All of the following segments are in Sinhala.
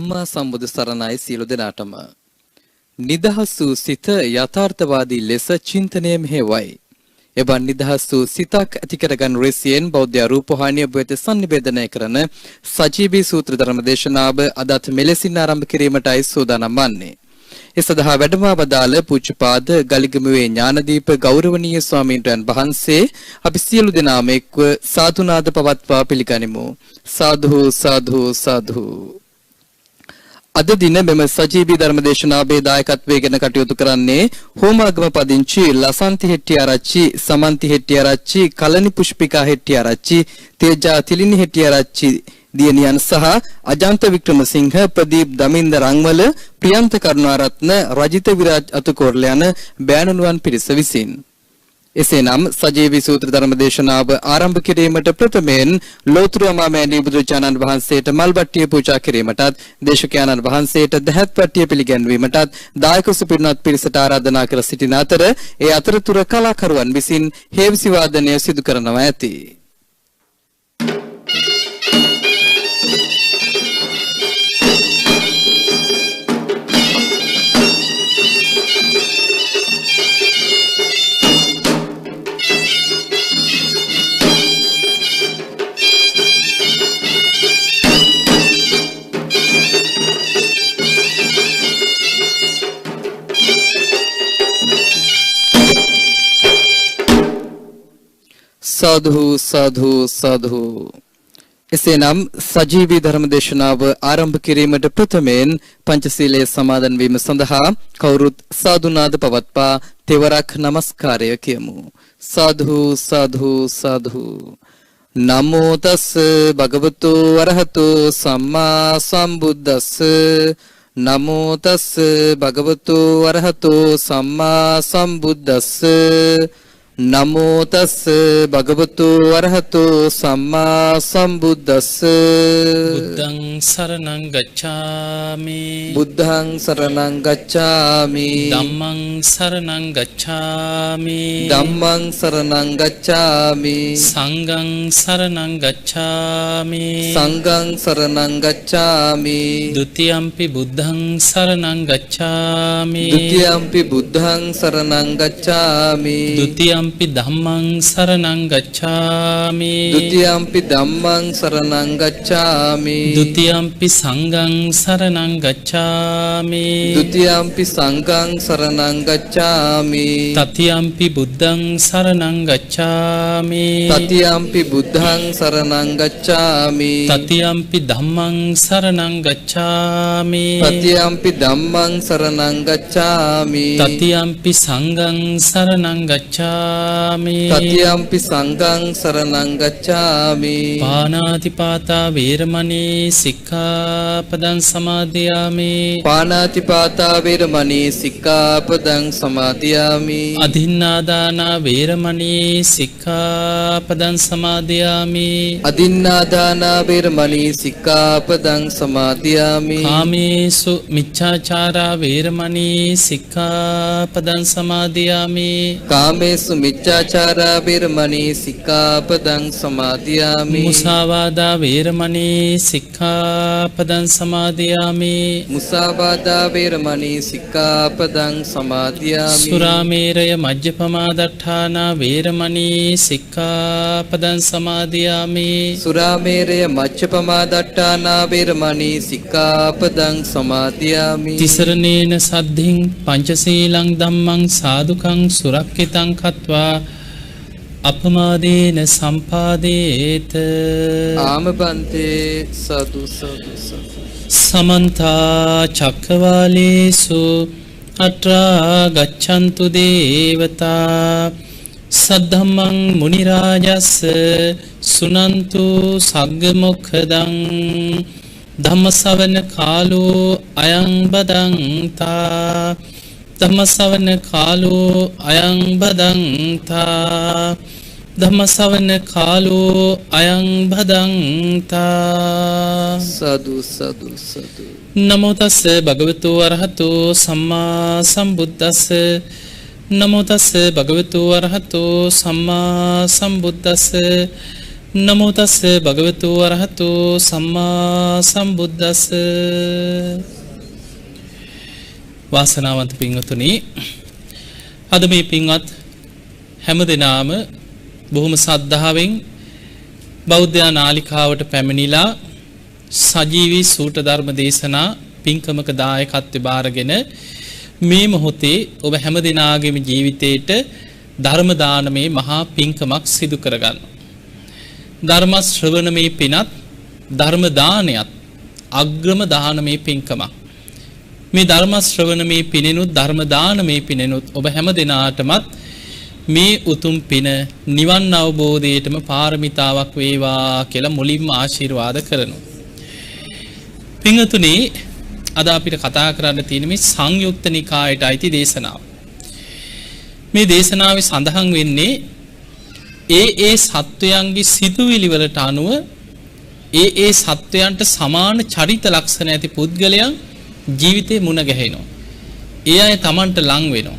සම්මා සම්බුදු සරණයි සියලු දෙනාටම. නිදහස් වූ සිත යථාර්ථවාදී ලෙස චින්තනය මෙහෙවයි. එවන් නිදහස් වූ සිතක් ඇති කරගන්න රෙසියෙන් බෞද්ධ රූපවාහිනිය ඔබ වෙත සංනිවේදනය කරන සජීවී සූත්‍ර ධර්ම දේශනාව අදත් මෙලෙසින් ආරම්භ කිරීමටයි සූදානම් වන්නේ. ඒ සඳහා වැඩම වදාළ පූජ්‍යපාද ගලිගමුවේ ඥානදීප ගෞරවනීය ස්වාමීන් වහන්සේ අපි සියලු දෙනාම එක්ව සාදුනාද පවත්වා පිළිගනිමු. සාදු සාදු සාදු. අද දින මෙම සජීවී ධර්මදේශනාවේ දායකත්වයෙන් කටයුතු කරන්නේ හෝමාගම පදිංචි ලසන්ති හෙට්ටිආරච්චි, සමන්ති හෙට්ටිආරච්චි, කලනි පුෂ්පිකා හෙට්ටිආරච්චි, තේජා තිලිනි හෙට්ටිආරච්චි දියණියන් සහ අජන්ත වික්‍රමසිංහ, ප්‍රදීප් දමින්ද රංවල, ප්‍රියන්ත කරුණාරත්න, රජිත විරාජ් අතුකොරළ යන බෑණනුවන් පිරිස විසින් එසේනම් සජීවී සූත්‍ර ධර්ම දේශනාව ආරම්භ කිරීමට ප්‍රථමයෙන් ලෝතුරු අමාමෑණී බුදුරජාණන් වහන්සේට මල්බට්ටිය පූජා කිරීමටත් දේශකයන්න් වහන්සේට දහත් පට්ටිය පිළිගැන්වීමටත් දායක සුපිරිනත් පිරිසට ආරාධනා කර සිටින අතර ඒ අතරතුර කලාකරුවන් විසින් හේවිසි වාදනය සිදු කරනවා ඇති. साधु साधु साधु. එසේනම් සජීවී ධර්ම දේශනාව ආරම්භ කිරීමට ප්‍රථමයෙන් පංචශීලයේ සමාදන් වීම සඳහා කවුරුත් සාදුනාද පවත්වා තෙවරක් නමස්කාරය කියමු. සාධු සාධු සාධු. නමෝ තස් භගවතු අරහතු සම්මා සම්බුද්දස්ස. නමෝ තස් භගවතු අරහතු සම්මා සම්බුද්දස්ස. නමෝ තස් භගවතු අරහතු සම්මා සම්බුද්දස්ස. බුද්ධං සරණං ගච්ඡාමි. බුද්ධං සරණං ගච්ඡාමි. ධම්මං සරණං ගච්ඡාමි. ධම්මං සරණං ගච්ඡාමි. සංඝං සරණං ගච්ඡාමි. සංඝං සරණං ගච්ඡාමි. ဒ ුතියම්පි බුද්ධං සරණං ගච්ඡාමි. ဒ ුතියම්පි බුද්ධං සරණං ගච්ඡාමි. ဒ ුතියම්පි ධම්මං සරණං ගච්ඡාමි. ဒ ුතියම්පි ධම්මං සරණං ගච්ඡාමි. ဒ ුතියම්පි සංඝං සරණං ගච්ඡාමි. ဒ ුතියම්පි සංඝං සරණං ගච්ඡාමි. තතියම්පි බුද්ධං සරණං ගච්ඡාමි. තතියම්පි බුද්ධං සරණං ගච්ඡාමි. තතියම්පි ධම්මං සරණං ගච්ඡාමි. තතියම්පි ධම්මං සරණං ගච්ඡාමි. තතියම්පි සංඝං සරණං ගච්ඡාමි. තතියම්පි සංඝං සරණං ගච්ඡාමි. පාණාතිපාතා වේරමණී සික්ඛාපදං සමාදියාමි. පාණාතිපාතා වේරමණී සික්ඛාපදං සමාදියාමි. අදින්නාදානා වේරමණී සික්ඛාපදං සමාදියාමි. අදින්නාදානා වේරමණී සික්ඛාපදං සමාදියාමි. කාමේසු මිච්ඡාචාරා වේරමණී සික්ඛාපදං සමාදියාමි. කාමේසු මිච්ඡාචාරා වේරමණී සික්ඛාපදං සමාදියාමි. මුසාවාදා වේරමණී සික්ඛාපදං සමාදියාමි. මුසාවාදා වේරමණී සික්ඛාපදං සමාදියාමි. සුරාමේරය මජ්ජපමා දට්ඨානා වේරමණී සික්ඛාපදං සමාදියාමි. සුරාමේරය මච්ඡපමා දට්ඨානා වේරමණී සික්ඛාපදං සමාදියාමි. තිසරණේන සද්ධින් පංචශීලං ධම්මං සාදුකං සුරක්ඛිතං කତ୍වා අපමාදේන සම්පාදේත. ආමබන්තේ සතු සතු සතු. සමන්ත චක්කවාලේසු අත්‍රා ගච්ඡන්තු දේවතා සද්ධම්මං මුනි රාජස් සුනන්තු සග්ග මොක්ඛදං ධම්මසවන කාලෝ අයං බදන්තා. ධම්මසවන කාලෝ අයං බදන්තා. ධම්මසවන කාලෝ අයං බදන්තා. සදු සදු සදු. නමෝ තස්ස භගවතු අරහතෝ සම්මා සම්බුද්දස්ස. නමෝ තස්ස භගවතු අරහතෝ සම්මා සම්බුද්දස්ස. නමෝ තස්ස භගවතු වරහතෝ සම්මා සම්බුද්දස්ස. වාසනාවන්ත පින්වතුනි, අද මේ පින්වත් හැම දිනාම බොහොම සද්ධාවෙන් බෞද්ධ නාලිකාවට පැමිණිලා සජීවී සූට ධර්ම දේශනා පින්කමක දායකත්වය බාරගෙන මේ මොහොතේ ඔබ හැම දිනාගේම ජීවිතේට ධර්ම දානමේ මහා පින්කමක් සිදු කරගන්න. ධර්ම ශ්‍රවණමේ පිනත් ධර්ම දානයත් අග්‍රම දානමේ පින්කමක්. මේ ධර්ම ශ්‍රවණමේ පිනෙනුත් ධර්ම දානමේ පිනෙනුත් ඔබ හැම දිනාටමත් මේ උතුම් පින නිවන් අවබෝධයටම පාරමිතාවක් වේවා කියලා මුලින්ම ආශිර්වාද කරනවා. පින්වතුනි, අද අපිට කතා කරන්න තියෙන මේ සංයුක්ත නිකායට අයිති දේශනාව. මේ දේශනාවේ සඳහන් වෙන්නේ ඒ සත්වයන්ගේ සිතුවිලි වලට අනුව ඒ සත්වයන්ට සමාන චරිත ලක්ෂණ ඇති පුද්ගලයන් ජීවිතේ මුණ ගැහෙනවා. ඒ අය Tamanට ලං වෙනවා.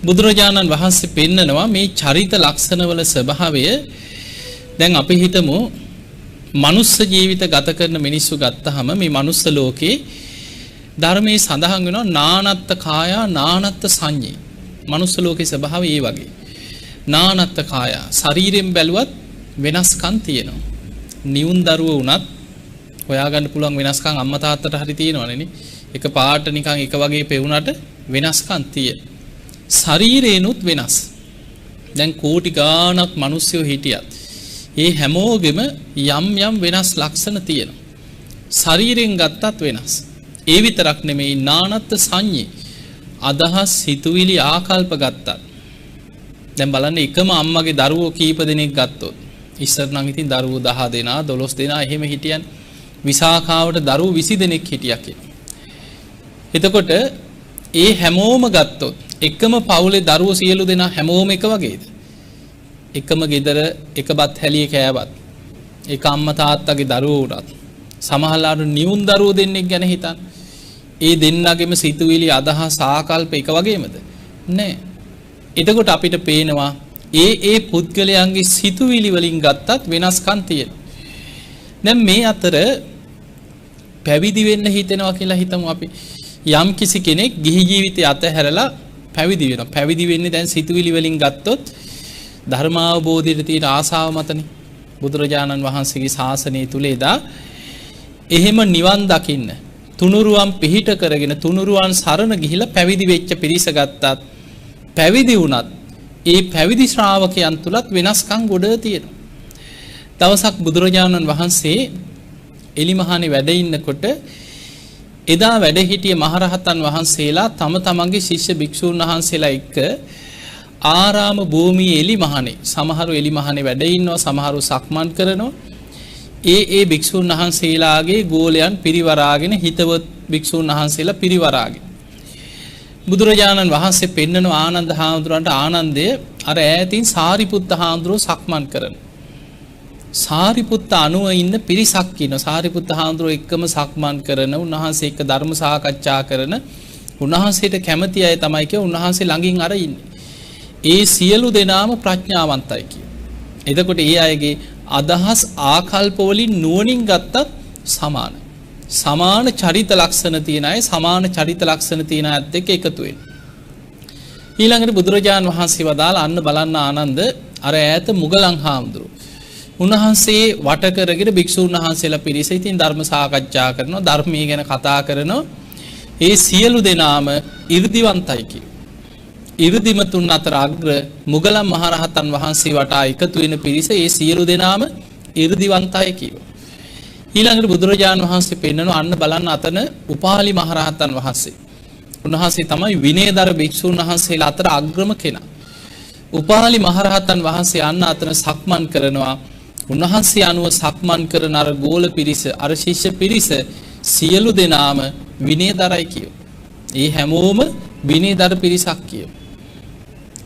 බුදුරජාණන් වහන්සේ පෙන්නනවා මේ චරිත ලක්ෂණවල ස්වභාවය. දැන් අපි හිතමු මනුස්ස ජීවිත ගත කරන මිනිස්සු ගත්තාම මේ මනුස්ස ලෝකේ ධර්මයේ සඳහන් වෙනවා නානත්ත් කායා නානත්ත් සංඤේ. මනුස්ස ලෝකේ ස්වභාවය ඒ වගේ. නානත්ත් කායා ශරීරයෙන් බැලුවත් වෙනස්කම් තියෙනවා. නියුන් දරුවෝ වුණත් හොයාගන්න පුළුවන් වෙනස්කම් අම්මා තාත්තට හරි තියෙනවනේ නේ. එක පාට නිකන් එක වගේ පෙවුනට වෙනස්කම් තියෙනවා. ශරීරේනුත් වෙනස්. දැන් කෝටි ගාණක් මිනිස්සු හිටියත් ඒ හැමෝගෙම යම් වෙනස් ලක්ෂණ තියෙනවා. ශරීරයෙන් ගත්තත් වෙනස්. ඒ විතරක් නෙමෙයි නානත්ත් සංඤේ. අදහස් හිතුවිලි ආකල්ප ගත්තත්. දැන් බලන්න එකම අම්මගේ දරුවෝ කීප දෙනෙක් ගත්තොත් ඉස්සර නම් ඉතින් දරුවෝ 10 දෙනා 12 දෙනා එහෙම හිටියන්නේ. විසාඛාවට දරුවෝ 20 දෙනෙක් හිටියා කියලා. එතකොට ඒ හැමෝම ගත්තොත් එකම පවුලේ දරුවෝ සියලු දෙනා හැමෝම එක වගේද? එකම ගෙදර එක බත් හැලිය කෑවත් එක අම්මා තාත්තගේ දරුවෝ උනත් සමහරලාට නියුන් දරුවෝ දෙන්නෙක් ගැන හිතන්න. ඒ දෙන්නගෙම සිතුවිලි අදහස් ආකල්ප එක වගේමද? නෑ. එතකොට අපිට පේනවා ඒ පුද්ගලයන්ගේ සිතුවිලි වලින් ගත්තත් වෙනස්කම් තියෙනවා. දැන් මේ අතර පැවිදි වෙන්න හිතෙනවා කියලා හිතමු අපි. යම් කිසි කෙනෙක් ගිහි ජීවිතය අතහැරලා පැවිදි වෙනවා. පැවිදි වෙන්නේ දැන් සිතුවිලි වලින් ගත්තොත් ධර්මාවබෝධයට තියෙන ආසාව මතනේ. බුදුරජාණන් වහන්සේගේ ශාසනය තුල එදා එහෙම නිවන් දකින්න තුනුරුවන් පිහිට කරගෙන තුනුරුවන් සරණ ගිහිලා පැවිදි වෙච්ච පිරිස ගත්තත් පැවිදි වුණත් ඒ පැවිදි ශ්‍රාවකයන් තුලත් වෙනස්කම් ගොඩ තියෙනවා. දවසක් බුදුරජාණන් වහන්සේ එලිමහානේ වැඩ ඉන්නකොට එදා වැඩ හිටිය මහරහතන් වහන්සේලා තම තමන්ගේ ශිෂ්‍ය භික්ෂූන් වහන්සේලා එක්ක ආරාම භූමියේ එලිමහානේ සමහරු එලිමහානේ වැඩ ඉන්නවා, සමහරු සක්මන් කරනවා. ඒ භික්ෂූන් වහන්සේලාගේ ගෝලයන් පිරිවරාගෙන හිතවත් භික්ෂූන් වහන්සේලා පිරිවරාගෙන බුදුරජාණන් වහන්සේ පෙන්නන ආනන්ද හාමුදුරන්ට ආනන්දය අර ඈතින් සාරිපුත්ත හාමුදුරුවෝ සක්මන් කරන. සාරිපුත්ත අනුව ඉන්න පිරිසක් ඉන්නවා. සාරිපුත්ත හාමුදුරුවෝ එක්කම සක්මන් කරන, උන්වහන්සේ එක්ක ධර්ම සාකච්ඡා කරන, උන්වහන්සේට කැමති අය තමයි කිය උන්වහන්සේ ළඟින් අර ඉන්නේ. ඒ සියලු දෙනාම ප්‍රඥාවන්තයි කිය. එතකොට ඒ අයගේ අදහස් ආකල්ප වලින් නුවණින් ගත්තත් සමානයි. සමාන චරිත ලක්ෂණ තියෙන අය සමාන චරිත ලක්ෂණ තියෙන අයත් එක්ක එකතු වෙන. ඊළඟට බුදුරජාණන් වහන්සේ වදාළ අන්න බලන්න ආනන්ද අර ඈත මුගලන් හාමුදුරුවෝ. උන්වහන්සේ වට කරගෙන භික්ෂුන් වහන්සේලා පිරිස ඉතින් ධර්ම සාකච්ඡා කරනවා, ධර්මයේ ගැන කතා කරනවා. ඒ සියලු දෙනාම 이르දිවන්තයි කිව්වා. 이르දිමතුන් අතර අග්‍ර මුගලන් මහරහතන් වහන්සේ වටා එකතු වෙන පිරිස ඒ සියලු දෙනාම 이르දිවන්තයි කිව්වා. ඊළඟට බුදුරජාණන් වහන්සේ පෙන්නනවා අන්න බලන්න අතන උපාලි මහරහතන් වහන්සේ. උන්වහන්සේ තමයි විනයදර භික්ෂුන් වහන්සේලා අතර අග්‍රම කෙනා. උපාලි මහරහතන් වහන්සේ අන්න අතන සක්මන් කරනවා. උන්වහන්සේ අනුව සක්මන් කරන අර ගෝල පිරිස, අර ශිෂ්‍ය පිරිස සියලු දෙනාම විනයදරයි කියෝ. ඒ හැමෝම විනයදර පිරිසක් කියෝ.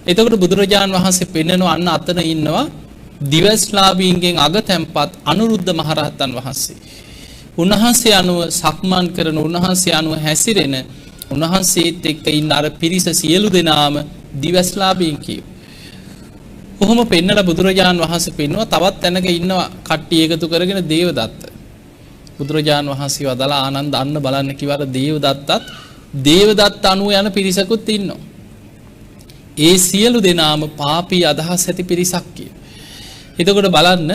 එතකොට බුදුරජාණන් වහන්සේ පෙන්නනවා අන්න අතන ඉන්නවා දිවස්ලාභීන්ගෙන් අගතැන්පත් අනුරුද්ධ මහරහතන් වහන්සේ. උන්වහන්සේ අනුව සක්මන් කරන, උන්වහන්සේ අනුව හැසිරෙන, උන්වහන්සේත් එක්ක ඉන්න අර පිරිස සියලු දෙනාම දිවස්ලාභීන් කියෝ. කොහොම පෙන්නලා බුදුරජාන් වහන්සේ පෙන්නවා තවත් තැනක ඉන්නවා කට්ටිය එකතු කරගෙන දේවදත්ත. බුදුරජාන් වහන්සේ වදාලා ආනන්ද අන්න බලන්න කිව්වා දේවදත්ත අනුව යන පිරිසකුත් ඉන්නවා. ඒ සියලු දෙනාම පාපී අදහස් ඇති පිරිසක් කිය. එතකොට බලන්න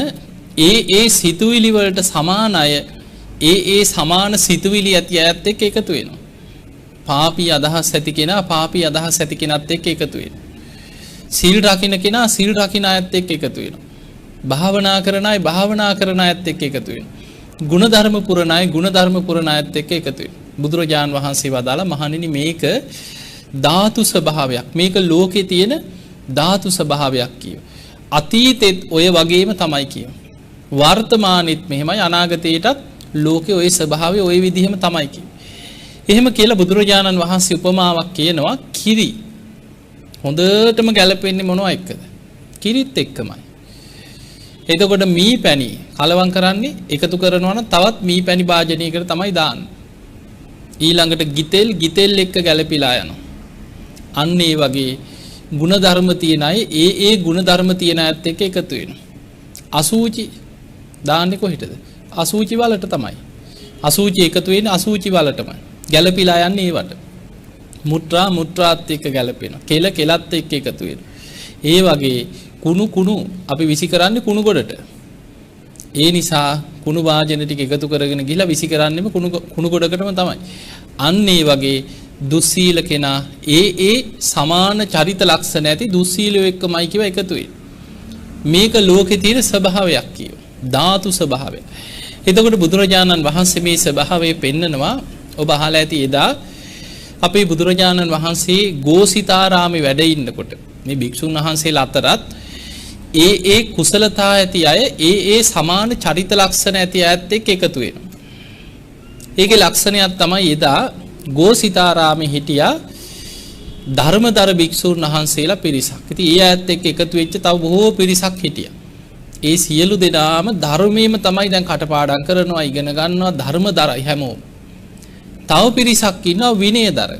ඒ සිතුවිලි වලට සමාන අය ඒ සමාන සිතුවිලි ඇති අයත් එක්ක එකතු වෙනවා. පාපී අදහස් ඇති කෙනා පාපී අදහස් ඇති කෙනත් එක්ක එකතු වෙනවා. සීල් රකින්න කෙනා සීල් රකින්න අයත් එක්ක එකතු වෙනවා. භාවනා කරන අය භාවනා කරන අයත් එක්ක එකතු වෙනවා. ගුණධර්ම පුරණ අය ගුණධර්ම පුරණ අයත් එක්ක එකතු වෙනවා. බුදුරජාන් වහන්සේ වදාලා මහණෙනි මේක ධාතු ස්වභාවයක්. මේක ලෝකේ තියෙන ධාතු ස්වභාවයක් කියව. අතීතෙත් ඔය වගේම තමයි කියව. වර්තමානෙත් මෙහෙමයි අනාගතේටත් ලෝකේ ඔය ස්වභාවය ඔය විදිහම තමයි කියව. එහෙම කියලා බුදුරජාණන් වහන්සේ උපමාවක් කියනවා කිරි. හොඳටම ගැලපෙන්නේ මොනවා එක්කද? කිරිත් එක්කමයි. එතකොට මී පැණි කලවම් කරන්නේ එකතු කරනවා නම් තවත් මී පැණි භාජනයකට තමයි දාන්නේ. ඊළඟට ගිතෙල් එක්ක ගැලපිලා යනවා. අන්න ඒ වගේ ಗುಣධර්ම තියෙන අය ඒ ಗುಣධර්ම තියෙන අයත් එක්ක එකතු වෙනවා. අසූචි දාන්නේ කොහෙටද? අසූචි වලට තමයි. අසූචි එකතු වෙන්නේ අසූචි වලටමයි. ගැලපිලා යන්නේ ඒවට. මුත්‍රාත් එක්ක ගැලපෙනවා. කෙලත් එක්ක එකතු වෙනවා. ඒ වගේ කුණු අපි විසි කරන්නේ කුණු ගොඩට. ඒ නිසා කුණු වාජන ටික එකතු කරගෙන ගිහලා විසි කරන්නේම කුණු ගොඩකටම තමයි. අන්න ඒ වගේ දුස්සීල කෙනා ඒ සමාන චරිත ලක්ෂණ ඇති දුස්සීලයෝ එක්කමයි කියව එකතු වෙන්නේ. මේක ලෝකේ තියෙන ස්වභාවයක් කියව. ධාතු ස්වභාවය. එතකොට බුදුරජාණන් වහන්සේ මේ ස්වභාවය පෙන්නනවා. ඔබ අහලා ඇති එදා අපේ බුදුරජාණන් වහන්සේ ගෝසිතාරාමේ වැඩ ඉන්නකොට මේ භික්ෂුන් වහන්සේලා අතරත් ඒ කුසලතා ඇති අය ඒ සමාන චරිත ලක්ෂණ ඇති අයත් එක්ක එකතු වෙනවා. ඒකේ ලක්ෂණයක් තමයි එදා ගෝසිතාරාමේ හිටියා ධර්මදර භික්ෂුන් වහන්සේලා පිරිසක්. ඉතින් ඒ අයත් එක්ක එකතු වෙච්ච තව බොහෝ පිරිසක් හිටියා. ඒ සියලු දෙනාම ධර්මයේම තමයි දැන් කටපාඩම් කරනවා ඉගෙන ගන්නවා ධර්මදරයි හැමෝම. තව පිරිසක් ඉන්නවා විනයදර.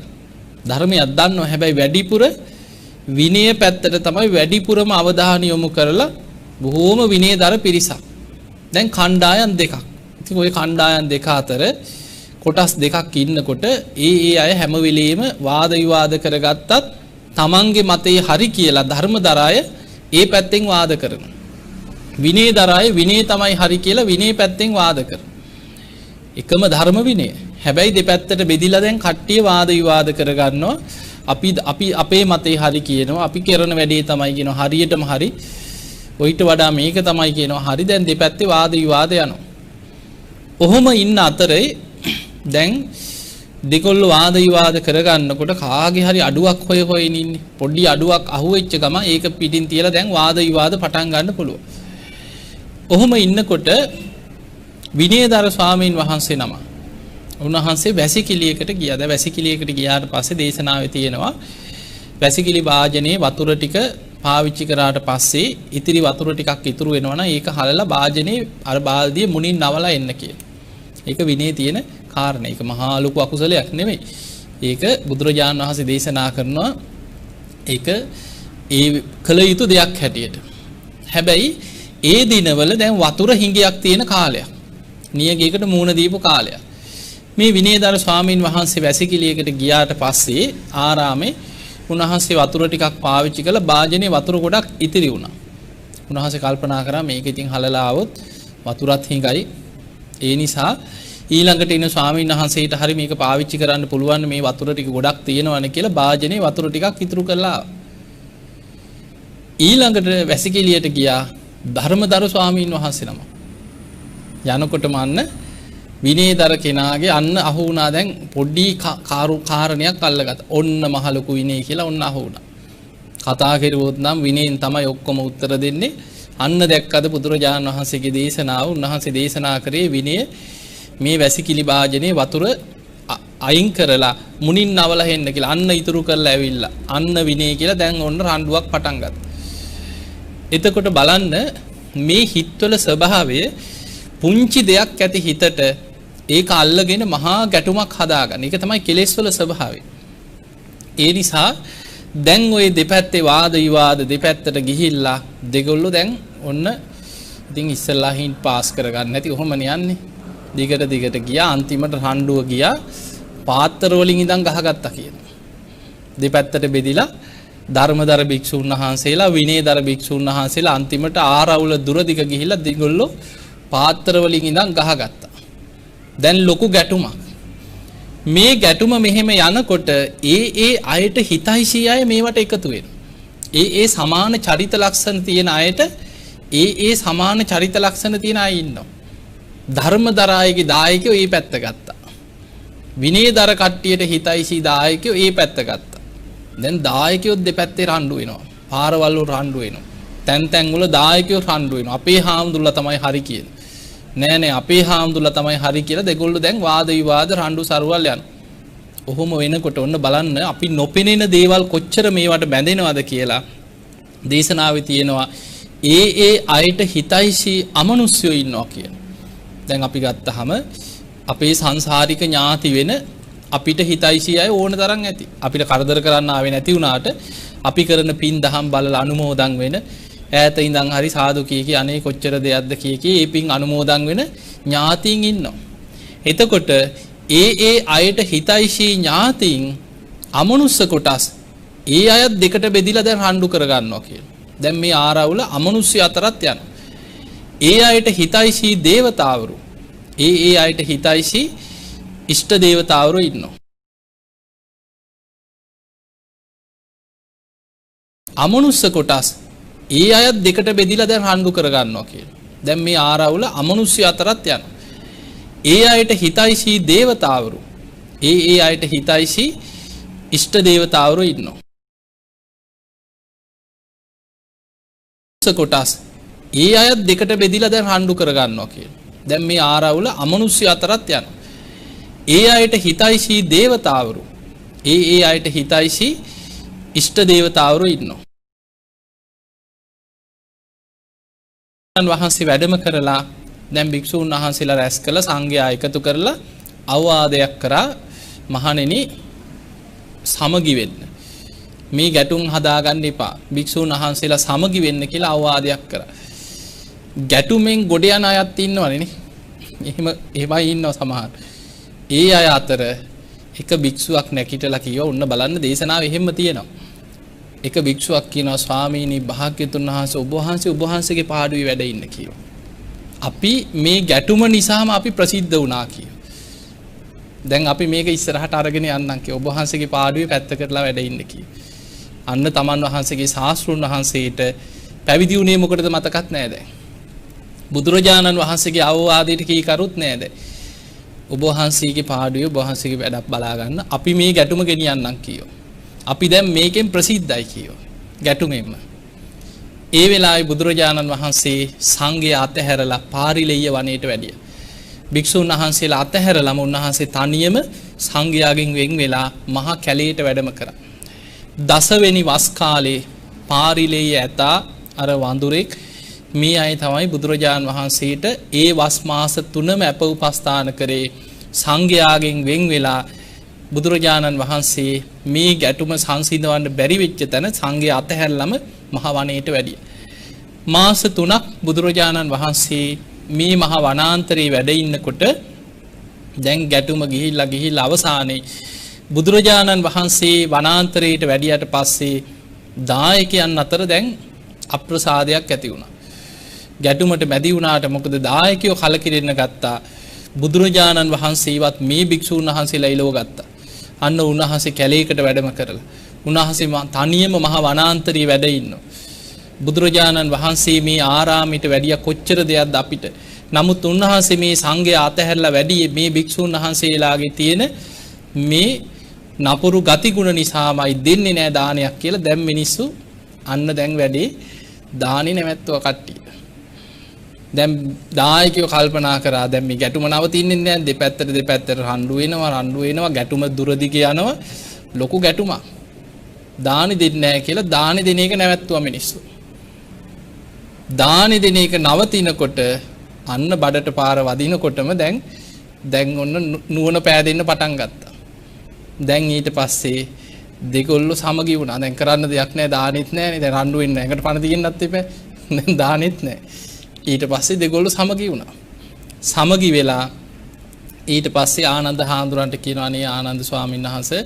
ධර්මයක් දන්නවා හැබැයි වැඩිපුර විනය පැත්තට තමයි වැඩිපුරම අවධානය යොමු කරලා බොහෝම විනයදර පිරිසක්. දැන් කණ්ඩායම් දෙකක්. ඉතින් ওই කණ්ඩායම් දෙක අතර කොටස් දෙකක් ඉන්නකොට ඒ අය හැම වෙලෙම වාද විවාද කරගත්තත් තමන්ගේ මතේ හරි කියලා ධර්මදරය ඒ පැත්තෙන් වාද කරනවා. විනයදරය විනය තමයි හරි කියලා විනය පැත්තෙන් වාද කරනවා. එකම ධර්ම විනය. හැබැයි දෙපැත්තට බෙදිලා දැන් කට්ටිය වාද විවාද කරගන්නවා. අපි අපේ මතේ හරි කියනවා අපි කරන වැඩේ තමයි කියනවා හරියටම හරි ඔයිට වඩා මේක තමයි කියනවා හරි දැන් දෙපැත්තේ වාද විවාද යනවා. ඔහොම ඉන්න අතරේ දැන් දෙකොල්ල වාද විවාද කරගන්නකොට කාගේ හරි අඩුවක් හොයන ඉන්නේ. පොඩි අඩුවක් අහුවෙච්ච ගම ඒක පිටින් තියලා දැන් වාද විවාද පටන් ගන්න පුළුවන්. ඔහොම ඉන්නකොට විනයදර ස්වාමීන් වහන්සේ නම උන්වහන්සේ වැසිකිළියකට ගියා. දැන් වැසිකිළියකට ගියාට පස්සේ දේශනාවේ තියෙනවා වැසිකිළි වාජනේ වතුර ටික පාවිච්චි කරාට පස්සේ ඉතිරි වතුර ටිකක් ඉතුරු වෙනවා නම් ඒක හලලා වාජනේ අර බාල්දිය මුණින් නවලා එන්න කියලා. ඒක විනයේ තියෙන කාරණා. ඒක මහා ලොකු අකුසලයක් නෙමෙයි. ඒක බුදුරජාණන් වහන්සේ දේශනා කරනවා ඒක ඒ කළ යුතු දෙයක් හැටියට. හැබැයි ඒ දිනවල දැන් වතුර හිඟයක් තියෙන කාලයක්. නියගයකට මූණ දීපු කාලයක්. මේ විනයදර ස්වාමීන් වහන්සේ වැසිකිළියකට ගියාට පස්සේ ආරාමේ උන්වහන්සේ වතුර ටිකක් පාවිච්චි කළා වාජනේ වතුර ගොඩක් ඉතිරි වුණා. උන්වහන්සේ කල්පනා කරා මේක ඉතින් හලලා આવොත් වතුරත් හිඟයි. ඒ නිසා ඊළඟට ඉන්න ස්වාමීන් වහන්සේට හරි මේක පාවිච්චි කරන්න පුළුවන් මේ වතුර ටික ගොඩක් තියෙනවනේ කියලා වාජනේ වතුර ටිකක් ඉතුරු කළා. ඊළඟට වැසිකිළියට ගියා ධර්මදර ස්වාමීන් වහන්සේ නම. යනකොටම අන්න විනයදර කෙනාගේ අන්න අහු වුණා දැන් පොඩි කාරණයක් අල්ලගත්තා. ඔන්න මහ ලොකු විනය කියලා ඔන්න අහු වුණා. කතා කරුවොත් නම් විනයෙන් තමයි ඔක්කොම උත්තර දෙන්නේ. අන්න දැක්කද බුදුරජාණන් වහන්සේගේ දේශනාව උන්වහන්සේ දේශනා කරේ විනය මේ වැසිකිලි වාජනේ වතුර අයින් කරලා මුණින් නවලා හෙන්න කියලා අන්න ඉතුරු කරලා ඇවිල්ලා අන්න විනය කියලා දැන් ඔන්න රණ්ඩුවක් පටන් ගත්තා. එතකොට බලන්න මේ හිත්වල ස්වභාවය පුංචි දෙයක් ඇති හිතට ඒක අල්ලගෙන මහා ගැටුමක් හදාගන්න. ඒක තමයි කෙලෙස් වල ස්වභාවය. ඒ නිසා දැන් ওই දෙපැත්තේ වාද විවාද දෙපැත්තට ගිහිල්ලා දෙගොල්ලෝ දැන් ඔන්න ඉතින් ඉස්සෙල්ලා හින් පාස් කරගන්න නැති කොහොමනේ යන්නේ. දිගට ගියා අන්තිමට රණ්ඩුව ගියා පාත්‍ර වලින් ඉඳන් ගහගත්තා කියනවා. දෙපැත්තට බෙදිලා ධර්මදර භික්ෂුන් වහන්සේලා විනයදර භික්ෂුන් වහන්සේලා අන්තිමට ආරවුල දුර දිග ගිහිල්ලා දෙගොල්ලෝ පාත්‍ර වලින් ඉඳන් ගහගත්තා. දැන් ලොකු ගැටුමක්. මේ ගැටුම මෙහෙම යනකොට ඒ අයට හිතයිසී අය මේවට එකතු වෙනවා. ඒ සමාන චරිත ලක්ෂණ තියෙන අයට ඒ සමාන චරිත ලක්ෂණ තියෙන අය ඉන්නවා. ධර්මදරායගේ දායකයෝ ඒ පැත්ත ගත්තා. විනයදර කට්ටියට හිතයිසී දායකයෝ ඒ පැත්ත ගත්තා. දැන් දායකයෝ දෙපැත්තේ රණ්ඩු වෙනවා. පාරවල් වල රණ්ඩු වෙනවා. තැන් වල දායකයෝ රණ්ඩු වෙනවා. අපේ හාමුදුරුවෝ තමයි හරි කියන්නේ. නෑ අපේ හාමුදුරුවෝ තමයි හරි කියලා දෙගොල්ලෝ දැන් වාද විවාද රණ්ඩු සරුවල් යනවා. ඔහොම වෙනකොට ඔන්න බලන්න අපි නොපෙනෙන දේවල් කොච්චර මේවට බැඳෙනවද කියලා දේශනාවේ තියෙනවා. ඒ අයට හිතයිසී අමනුෂ්‍යයෝ ඉන්නවා කියන. දැන් අපි ගත්තාම අපේ සංසාරික ඥාති වෙන අපිට හිතයිසී අය ඕන තරම් ඇති. අපිට කරදර කරන්න ආවේ නැති වුණාට අපි කරන පින් දහම් බලලා අනුමෝදන් වෙන ඈත ඉඳන් හරි සාදු කී අනේ කොච්චර දෙයක්ද කී ඒ පින් අනුමෝදන් වෙන ඥාතීන් ඉන්නවා. එතකොට ඒ අයට හිතයිසී ඥාතීන් අමනුෂ්‍ය කොටස් ඒ අයත් දෙකට බෙදිලා දැන් රණ්ඩු කර ගන්නවා කියලා. දැන් මේ ආරවුල අමනුෂ්‍ය අතරත් යනවා. ඒ අයට හිතයිසී දේවතාවරු ඒ අයට හිතයිසී ඉෂ්ට දේවතාවරු ඉන්නවා. අමනුෂ්‍ය කොටස් ඒ අයත් දෙකට බෙදිලා දැන් රණ්ඩු කර ගන්නවා කියලා. දැන් මේ ආරවුල අමනුෂ්‍ය අතරත් යනවා. ඒ අයට හිතයිසී දේවතාවරු ඒ අයට හිතයිසී ඉෂ්ට දේවතාවරු ඉන්නවා. කොටස් ඒ අයත් දෙකට බෙදිලා දැන් රණ්ඩු කර ගන්නවා කියලා. දැන් මේ ආරවුල අමනුෂ්‍ය අතරත් යනවා. ඒ අයට හිතයිසී දේවතාවරු ඒ අයට හිතයිසී ඉෂ්ට දේවතාවරු ඉන්නවා. වහන්සේ වැඩම කරලා දැන් භික්ෂූන් වහන්සේලා රැස් කළ සංඝයා එකතු කරලා අවවාදයක් කරා මහණෙනි සමගි වෙන්න. මේ ගැටුම් හදාගන්න එපා. භික්ෂූන් වහන්සේලා සමගි වෙන්න කියලා අවවාදයක් කරා. ගැටුමෙන් ගොඩ යන අයත් ඉන්නවනේ. එහෙමයි ඉන්නව සමහර. ඒ අය අතර එක භික්ෂුවක් නැකිටලා කිව්වා ඔන්න බලන්න දේශනාවේ එහෙම තියෙනවා. එක භික්ෂුවක් කියනවා ස්වාමීනි භාග්‍යතුන් වහන්සේ ඔබ වහන්සේගේ පාඩුවේ වැඩ ඉන්න කිව්වා. අපි මේ ගැටුම නිසාම අපි ප්‍රසිද්ධ වුණා කිව්වා. දැන් අපි මේක ඉස්සරහට අරගෙන යන්නම් කිව්වා. ඔබ වහන්සේගේ පාඩුවේ පැත්ත කරලා වැඩ ඉන්න කිව්වා. අන්න තමන් වහන්සේගේ ශාස්ත්‍රුන් වහන්සේට පැවිදි වුණේ මොකටද මතකත් නෑ දැන්. බුදුරජාණන් වහන්සේගේ අවවාදයට කීකරුත් නෑ දැන්. ඔබ වහන්සේගේ පාඩුවේ ඔබ වහන්සේගේ වැඩක් බලා ගන්න අපි මේ ගැටුම ගෙනියන්නම් කිව්වා. අපි දැන් මේකෙන් ප්‍රසිද්ධයි කිව්වා. ගැටුමෙන්ම. ඒ වෙලාවේ බුදුරජාණන් වහන්සේ සංඝයා අතහැරලා පාරිලෙය්‍ය වනයේට වැඩියා. භික්ෂුන් වහන්සේලා අතහැරලාම උන්වහන්සේ තනියම සංඝයාගෙන් වෙන් වෙලා මහා කැලේට වැඩම කරා. දසවෙනි වස් කාලේ පාරිලෙය්‍ය ඇතා අර වඳුරෙක් මේ අය තමයි බුදුරජාණන් වහන්සේට ඒ වස් මාස 3ම අප උපස්ථාන කරේ. සංඝයාගෙන් වෙන් වෙලා බුදුරජාණන් වහන්සේ මේ ගැටුම සංසිඳවන්න බැරි වෙච්ච තැන සංඝයා අතහැරලම මහ වනයේට වැඩියා. මාස 3ක් බුදුරජාණන් වහන්සේ මේ මහ වනාන්තරයේ වැඩ ඉන්නකොට දැන් ගැටුම ගිහිල්ලා අවසානයේ බුදුරජාණන් වහන්සේ වනාන්තරයට වැඩියට පස්සේ දායකයන් අතර දැන් අප්‍රසාදයක් ඇති වුණා. ගැටුමට මැදි වුණාට මොකද දායකයෝ කලකිරෙන්න ගත්තා. බුදුරජාණන් වහන්සේවත් මේ භික්ෂූන් වහන්සේලා ඉලව ගත්තා. අන්න උන්වහන්සේ කැලේකට වැඩම කරලා උන්වහන්සේ තනියම මහ වනාන්තරයේ වැඩ ඉන්නවා. බුදුරජාණන් වහන්සේ මේ ආරාමයට වැඩිය කොච්චර දෙයක්ද අපිට. නමුත් උන්වහන්සේ මේ සංඝයා අතහැරලා වැඩි මේ භික්ෂූන් වහන්සේලාගේ තියෙන මේ නපුරු ගතිගුණ නිසාමයි දෙන්නේ නැහැ දානයක් කියලා දැන් මිනිස්සු අන්න දැන් වැඩේ දානි නැවැත්තුව කට්ටිය. දැන් දායකයෝ කල්පනා කරා දැන් මේ ගැටුම නවතින්නේ නැහැ දෙපැත්තට රණ්ඩු වෙනවා ගැටුම දුර දිගේ යනවා ලොකු ගැටුමක්. දානි දෙන්නේ නැහැ කියලා දානි දෙන එක නැවැත්තුවා මිනිස්සු. දානි දෙන එක නවතිනකොට අන්න බඩට පාර වදිනකොටම දැන් ඔන්න නුවණ පෑදෙන්න පටන් ගත්තා. දැන් ඊට පස්සේ දෙගොල්ලෝ සමගි වුණා. දැන් කරන්න දෙයක් නැහැ, දානෙත් නැහැ නේ. දැන් රණ්ඩු වෙන්න ඇඟට පණ තියෙන්නත් එපා. දැන් දානෙත් නැහැ. ඊට පස්සේ දෙගොල්ලෝ සමගි වුණා. සමගි වෙලා ඊට පස්සේ ආනන්ද හාමුදුරන්ට කියනවා නේ ආනන්ද ස්වාමීන් වහන්සේ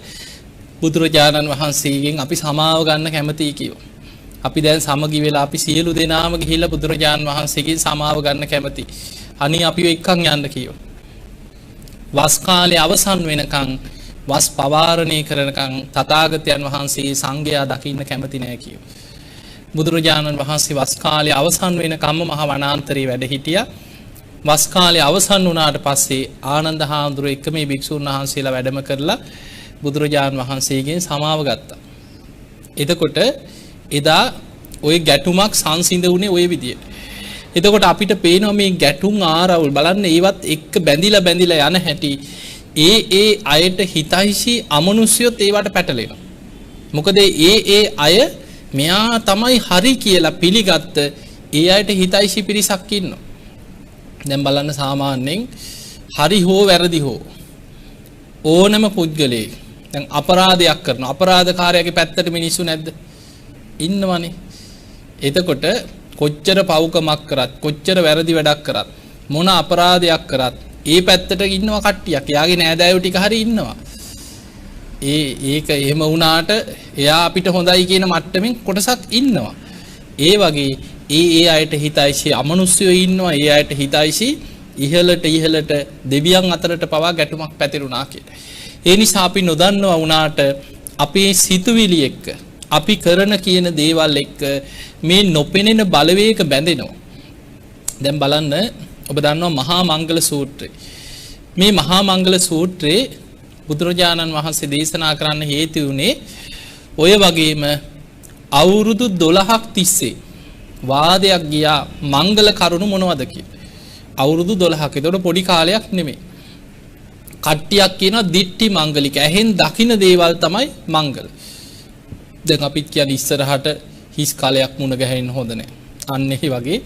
බුදුරජාණන් වහන්සේගෙන් අපි සමාව ගන්න කැමතියි කියෝ. අපි දැන් සමගි වෙලා අපි සියලු දෙනාම ගිහිල්ලා බුදුරජාණන් වහන්සේගෙන් සමාව ගන්න කැමතියි. අනේ අපිව එක්කන් යන්න කියෝ. වස් කාලේ අවසන් වෙනකන් වස් පවාරණය කරනකන් තථාගතයන් වහන්සේ සංඝයා දකින්න කැමති නෑ කියෝ. බුදුරජාණන් වහන්සේ වස් කාලේ අවසන් වෙනකම්ම මහ වනාන්තරයේ වැඩ හිටියා. වස් කාලේ අවසන් වුණාට පස්සේ ආනන්ද හාමුදුරුවෝ එක්ක මේ භික්ෂුන් වහන්සේලා වැඩම කරලා බුදුරජාණන් වහන්සේගෙන් සමාව ගත්තා. එතකොට එදා ওই ගැටුමක් සංසිඳ වුණේ ওই විදියට. එතකොට අපිට පේනවා මේ ගැටුම් ආරවුල් බලන්න ඒවත් එක්ක බැඳිලා යන හැටි ඒ අයට හිතයිසි අමනුෂ්‍යයොත් ඒවට පැටලෙනවා. මොකද ඒ අය මෙයා තමයි හරි කියලා පිළිගත්ත ඒ අයට හිතයිසි පිරිසක් ඉන්නවා. දැන් බලන්න සාමාන්‍යයෙන් හරි හෝ වැරදි හෝ ඕනම පුද්ගලයෙක් දැන් අපරාධයක් කරනවා. අපරාධකාරයාගේ පැත්තට මිනිස්සු නැද්ද? ඉන්නවනේ. එතකොට කොච්චර පව්කමක් කරත් කොච්චර වැරදි වැඩක් කරත් මොන අපරාධයක් කරත් ඒ පැත්තට ඉන්නවා කට්ටියක්. එයාගේ නෑදෑයෝ ටික හරි ඉන්නවා. ඒක එහෙම වුණාට එයා අපිට හොඳයි කියන මට්ටමින් කොටසක් ඉන්නවා. ඒ වගේ ඒ අයට හිතයිසි අමනුෂ්‍යයෝ ඉන්නවා. ඒ අයට හිතයිසි ඉහළට දෙවියන් අතරට පවා ගැටුමක් පැතිරුණා කියලා. ඒ නිසා අපි නොදන්නවා වුණාට අපේ සිතුවිලි එක්ක අපි කරන කියන දේවල් එක්ක මේ නොපෙනෙන බලවේග බැඳෙනවා. දැන් බලන්න ඔබ දන්නවා මහා මංගල සූත්‍රය. මේ මහා මංගල සූත්‍රයේ බුදුරජාණන් වහන්සේ දේශනා කරන්න හේතු වුණේ ඔය වගේම අවුරුදු 12ක් තිස්සේ වාදයක් ගියා මංගල කරුණු මොනවද කියලා. අවුරුදු 12ක්. ඒතකොට පොඩි කාලයක් නෙමෙයි. කට්ටියක් කියනවා දිට්ටි මංගලික. ඇහෙන් දකින්න දේවල් තමයි මංගල. දැන් අපිත් කියන්නේ ඉස්සරහට හිස් කාලයක් මුණ ගැහෙන්න හොඳ නැහැ. අන්න ඒ වගේ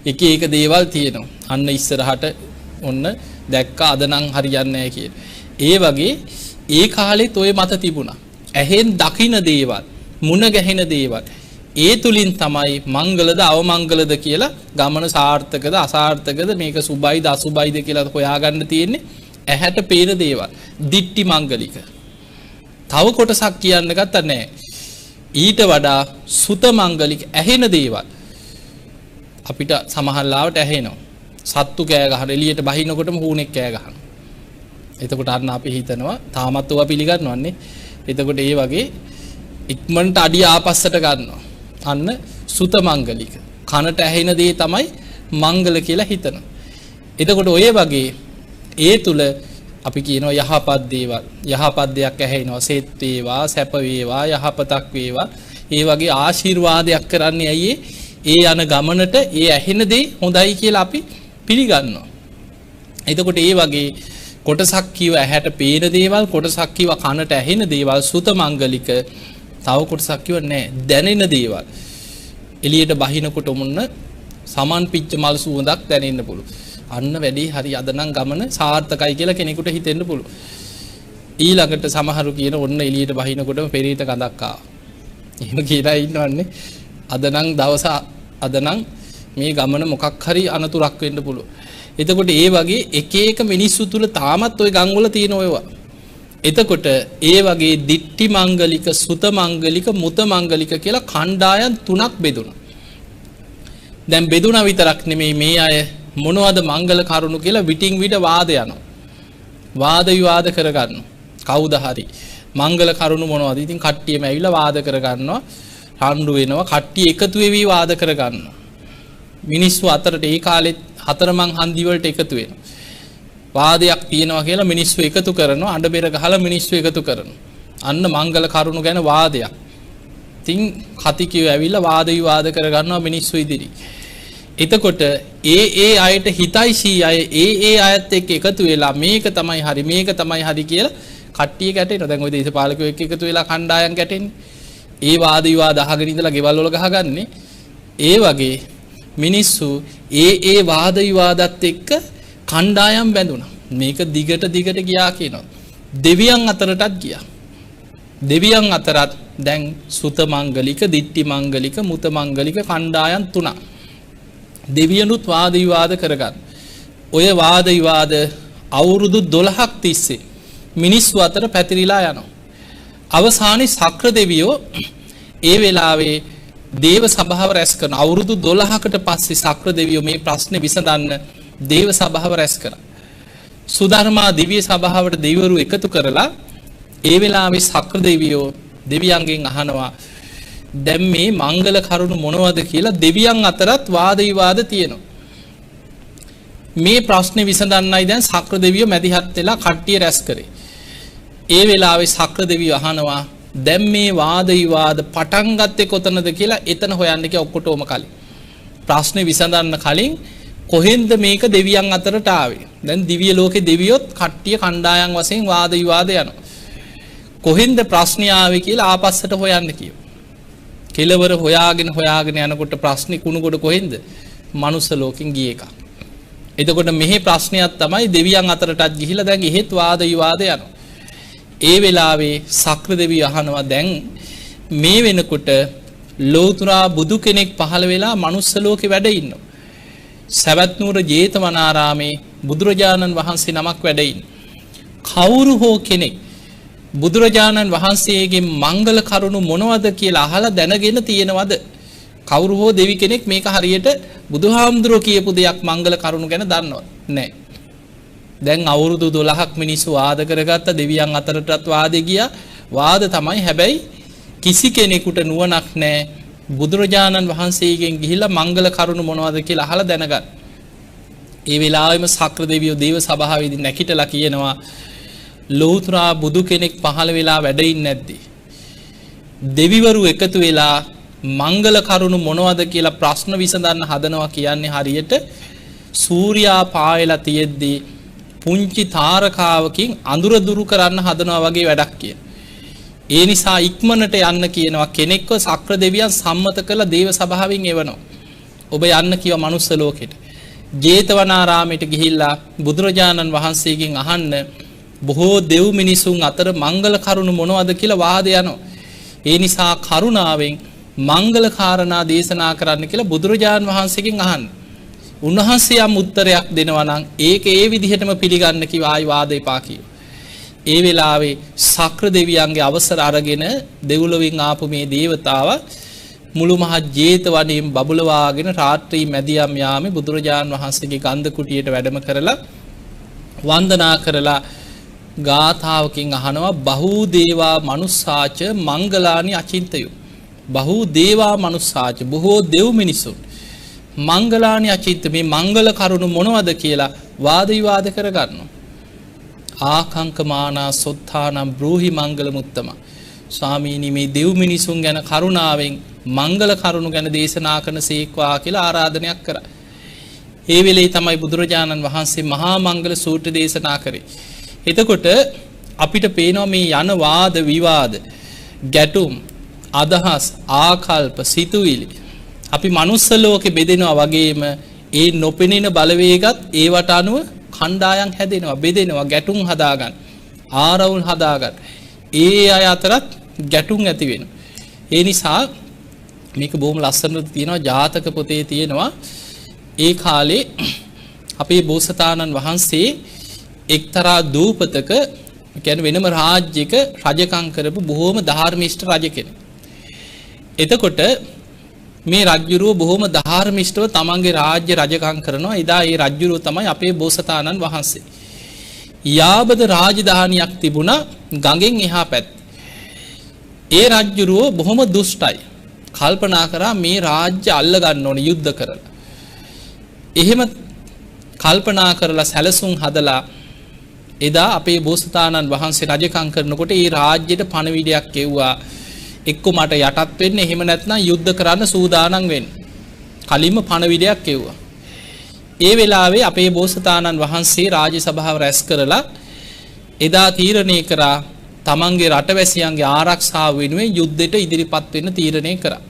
එක දේවල් තියෙනවා. අන්න ඉස්සරහට ඔන්න දැක්ක අද නම් හරියන්නේ නැහැ කියලා. ඒ වගේ ඒ කාලෙත් ඔය මත තිබුණා. ඇහෙන් දකින්න දේවල්, මුණ ගැහෙන දේවල්. ඒ තුලින් තමයි මංගලද අවමංගලද කියලා ගමන සාර්ථකද අසාර්ථකද මේක සුබයිද අසුබයිද කියලා හොයාගන්න තියෙන්නේ. ඇහැට පේන දේවල් දිට්ටි මංගලික. තව කොටසක් කියන්න ගත්තා නෑ. ඊට වඩා සුත මංගලික ඇහෙන දේවල් අපිට සමහර ලාවට ඇහෙනවා. සත්තු කෑ ගහන එළියට බහිනකොටම හුණෙක් කෑ ගහනවා. එතකොට අන්න අපි හිතනවා තාමත් ඔවා පිළිගන්නවන්නේ. එතකොට ඒ වගේ ඉක්මනට අඩිය ආපස්සට ගන්නවා. අන්න සුත මංගලික. කනට ඇහෙන දේ තමයි මංගල කියලා හිතනවා. එතකොට ඔය වගේ ඒ තුල අපි කියනවා යහපත් දේවල්. යහපත් දෙයක් ඇහෙනවා. සෙත් වේවා, සැප වේවා, යහපතක් වේවා. ඒ වගේ ආශිර්වාදයක් කරන්නේ ඇයි ඒ යන ගමනට ඒ ඇහෙන දේ හොඳයි කියලා අපි පිළිගන්නවා. එතකොට ඒ වගේ කොටසක් කියව ඇහැට පේන දේවල්, කොටසක් කියව කනට ඇහෙන දේවල් සුත මංගලික. තව කොටසක් කියව නෑ දැනෙන දේවල්. එළියට බහිනකොට මුන්න සමන් පිච්ච මල් සුවඳක් දැනෙන්න පුළුවන්. අන්න වැඩි හරි අද නම් ගමන සාර්ථකයි කියලා කෙනෙකුට හිතෙන්න පුළුවන්. ඊළඟට සමහරු කියන ඔන්න එළියට බහිනකොටම පෙරීත ගඳක් ආවා. එහෙම කියලා ඉන්නවන්නේ. අද නම් දවස අද නම් මේ ගමන මොකක් හරි අනතුරක් වෙන්න පුළුවන්. එතකොට ඒ වගේ එක මිනිස්සු තුල තාමත් ওই ගම් වල තියෙන ඔයවා. එතකොට ඒ වගේ දිට්ටි මංගලික, සුත මංගලික, මුත මංගලික කියලා කණ්ඩායම් තුනක් බෙදුණා. දැන් බෙදුණා විතරක් නෙමෙයි මේ අය මොනවද මංගල කරුණු කියලා විටින් විට වාද යනවා. වාද විවාද කරගන්නවා. කවුද හරි මංගල කරුණු මොනවද? ඉතින් කට්ටියම ඇවිල්ලා වාද කරගන්නවා. රණ්ඩු වෙනවා. කට්ටිය එකතු වෙවි වාද කරගන්නවා. මිනිස්සු අතරට ඒ කාලෙත් හතරමං හන්දි වලට එකතු වෙනවා. වාදයක් තියෙනවා කියලා මිනිස්සු එකතු කරනවා. අඬ බෙර ගහලා මිනිස්සු එකතු කරනවා. අන්න මංගල කරුණු ගැන වාදයක්. ඉතින් කතිකයෝ ඇවිල්ලා වාද විවාද කරගන්නවා මිනිස්සු ඉදිරි. එතකොට ඒ අයට හිතයිසී අය ඒ අයත් එක්ක එකතු වෙලා මේක තමයි හරි මේක තමයි හරි කියලා කට්ටිය ගැටෙනවා. දැන් ওই දේශපාලකයෝ එක්ක එකතු වෙලා කණ්ඩායම් ගැටෙන්නේ. ඒ වාද විවාද අහගෙන ඉඳලා ගෙවල් වල ගහගන්නේ. ඒ වගේ මිනිස්සු ඒ වාද විවාදත් එක්ක කණ්ඩායම් බැඳුණා. මේක දිගට ගියා කියනවා. දෙවියන් අතරටත් ගියා. දෙවියන් අතරත් දැන් සුත මංගලික, දිට්ටි මංගලික, මුත මංගලික කණ්ඩායම් තුනක්. දෙවියනුත් වාද විවාද කරගන්න. ඔය වාද විවාද අවුරුදු 12ක් තිස්සේ මිනිස්සු අතර පැතිරිලා යනවා. අවසානයේ ශක්‍ර දෙවියෝ ඒ වෙලාවේ දේව සභාව රැස් කරන අවුරුදු 12කට පස්සේ ශක්‍ර දෙවියෝ මේ ප්‍රශ්නේ විසඳන්න දේව සභාව රැස් කරා. සුධර්මා දිව්‍ය සභාවට දෙවිවරු එකතු කරලා ඒ වෙලාවේ ශක්‍ර දෙවියෝ දෙවියන්ගෙන් අහනවා දැන් මේ මංගල කරුණු මොනවද කියලා. දෙවියන් අතරත් වාද විවාද තියෙනවා. මේ ප්‍රශ්නේ විසඳන්නයි දැන් ශක්‍ර දෙවියෝ මැදිහත් වෙලා කට්ටිය රැස් කරේ. ඒ වෙලාවේ ශක්‍ර දෙවියෝ අහනවා දැන් මේ වාද විවාද පටන් ගත්තේ කොතනද කියලා එතන හොයන්න කිය ඔක්කොටම කලින්. ප්‍රශ්නේ විසඳන්න කලින් කොහෙන්ද මේක දෙවියන් අතරට ආවේ? දැන් දිව්‍ය ලෝකේ දෙවියොත් කට්ටිය කණ්ඩායම් වශයෙන් වාද විවාද යනවා. කොහෙන්ද ප්‍රශ්නේ ආවේ කියලා ආපස්සට හොයන්න කියෝ. කෙලවර හොයාගෙන යනකොට ප්‍රශ්නේ කුණුගොඩ කොහෙන්ද? මනුස්ස ලෝකෙන් ගිය එක. එතකොට මෙහි ප්‍රශ්නයක් තමයි දෙවියන් අතරටත් ගිහිලා දැන් එහෙත් වාද විවාද යනවා. ඒ වෙලාවේ ශක්‍ර දෙවියෝ අහනවා දැන් මේ වෙනකොට ලෝතුරා බුදු කෙනෙක් පහළ වෙලා මනුස්ස ලෝකේ වැඩ ඉන්නවා. සවැත් නුවර ජේතවනාරාමේ බුදුරජාණන් වහන්සේ නමක් වැඩ ඉන්නේ. කවුරු හෝ කෙනෙක් බුදුරජාණන් වහන්සේගේ මංගල කරුණු මොනවද කියලා අහලා දැනගෙන තියෙනවද? කවුරු හෝ දෙවි කෙනෙක් මේක හරියට බුදුහාමුදුරුවෝ කියපු දෙයක් මංගල කරුණු ගැන දන්නවද? නැහැ. දැන් අවුරුදු 12ක් මිනිස්සු වාද කරගත්ත, දෙවියන් අතරටත් වාදේ ගියා. වාද තමයි, හැබැයි කිසි කෙනෙකුට නුවණක් නැහැ බුදුරජාණන් වහන්සේගෙන් ගිහිල්ලා මංගල කරුණු මොනවද කියලා අහලා දැනගන්න. ඒ වෙලාවෙම ශක්‍ර දෙවියෝ දේව සභාවේදී නැකිටලා කියනවා ලෝතුරා බුදු කෙනෙක් පහළ වෙලා වැඩ ඉන්නේ නැද්දි? දෙවිවරු එකතු වෙලා මංගල කරුණු මොනවද කියලා ප්‍රශ්න විසඳන්න හදනවා කියන්නේ හරියට සූර්යා පායලා තියෙද්දී පුංචි තාරකාවකින් අඳුර දුරු කරන්න හදනවා වගේ වැඩක් කිය. ඒ නිසා ඉක්මනට යන්න කියනවා. කෙනෙක්ව ශක්‍ර දෙවියන් සම්මත කළ දේව සභාවෙන් එවනවා. ඔබ යන්න කියව මනුස්ස ලෝකෙට. ජේතවනාරාමයට ගිහිල්ලා බුදුරජාණන් වහන්සේගෙන් අහන්න බොහෝ දෙව් මිනිසුන් අතර මංගල කරුණු මොනවද කියලා වාද යනවා. ඒ නිසා කරුණාවෙන් මංගල කාරණා දේශනා කරන්න කියලා බුදුරජාණන් වහන්සේගෙන් අහන්න. උන්වහන්සේ යම් උත්තරයක් දෙනවා නම් ඒක ඒ විදිහටම පිළිගන්න කිව්ව ආයි වාද එපා කිව්වා. ඒ වෙලාවේ ශක්‍ර දෙවියන්ගේ අවසර අරගෙන දෙව්ලොවින් ආපු මේ දේවතාව මුළු මහත් ජේතවනයෙන් බබලවාගෙන රාත්‍රී මැදියම් යාමේ බුදුරජාණන් වහන්සේගේ ගන්ධ කුටියට වැඩම කරලා වන්දනා කරලා ගාථාවකින් අහනවා බහූ දේවා මනුස්සාච මංගලානි අචින්තයෝ. බහූ දේවා මනුස්සාච, බොහෝ දෙව් මිනිසුන් මංගලානි අචින්ත, මේ මංගල කරුණු මොනවද කියලා වාද විවාද කරගන්නවා. ආකංකමානා සොත්තානම් බ්‍රෝහි මංගල මුත්තම. ස්වාමීනි මේ දෙව් මිනිසුන් ගැන කරුණාවෙන් මංගල කරුණු ගැන දේශනා කරන සේක්වා කියලා ආරාධනයක් කරා. ඒ වෙලේ තමයි බුදුරජාණන් වහන්සේ මහා මංගල සූත්‍ර දේශනා කරේ. එතකොට අපිට පේනවා මේ යන වාද විවාද, ගැටුම්, අදහස්, ආකල්ප, සිතුවිලි අපි මනුස්ස ලෝකේ බෙදෙනවා වගේම ඒ නොපෙනෙන බලවේගත් ඒවට අනුව කණ්ඩායම් හැදෙනවා, බෙදෙනවා, ගැටුම් හදාගන්න, ආරවුල් හදාගන්න. ඒ අය අතරත් ගැටුම් ඇති වෙනවා. ඒ නිසා මේක බොහොම ලස්සනට තියෙනවා, ජාතක පොතේ තියෙනවා. ඒ කාලේ අපේ බෝසතාණන් වහන්සේ එක්තරා දූපතක, කියන්නේ වෙනම රාජ්‍යයක රජකම් කරපු බොහොම ධාර්මිෂ්ඨ රජ කෙනෙක්. එතකොට මේ රජුරුව බොහොම ධාර්මිෂ්ඨව තමන්ගේ රාජ්‍ය රජකම් කරනවා. එදා ඒ රජුරුව තමයි අපේ බෝසතාණන් වහන්සේ. යාබද රාජධානියක් තිබුණා ගඟෙන් එහා පැත්තේ. ඒ රජුරුව බොහොම දුෂ්ටයි. කල්පනා කරා මේ රාජ්‍ය අල්ල ගන්න ඕනේ යුද්ධ කරලා. එහෙම කල්පනා කරලා සැලසුම් හදලා එදා අපේ බෝසතාණන් වහන්සේ රජකම් කරනකොට ඒ රාජ්‍යයට පණවිඩයක් එව්වා. එක්ක මට යටත් වෙන්න, එහෙම නැත්නම් යුද්ධ කරන්න සූදානම් වෙන්න. කලින්ම පණවිඩයක් එව්වා. ඒ වෙලාවේ අපේ බෝසතාණන් වහන්සේ රාජ්‍ය සභාව රැස් කරලා එදා තීරණය කරා තමන්ගේ රටවැසියන්ගේ ආරක්ෂාව වෙනුවෙන් යුද්ධයට ඉදිරිපත් වෙන්න තීරණය කරා.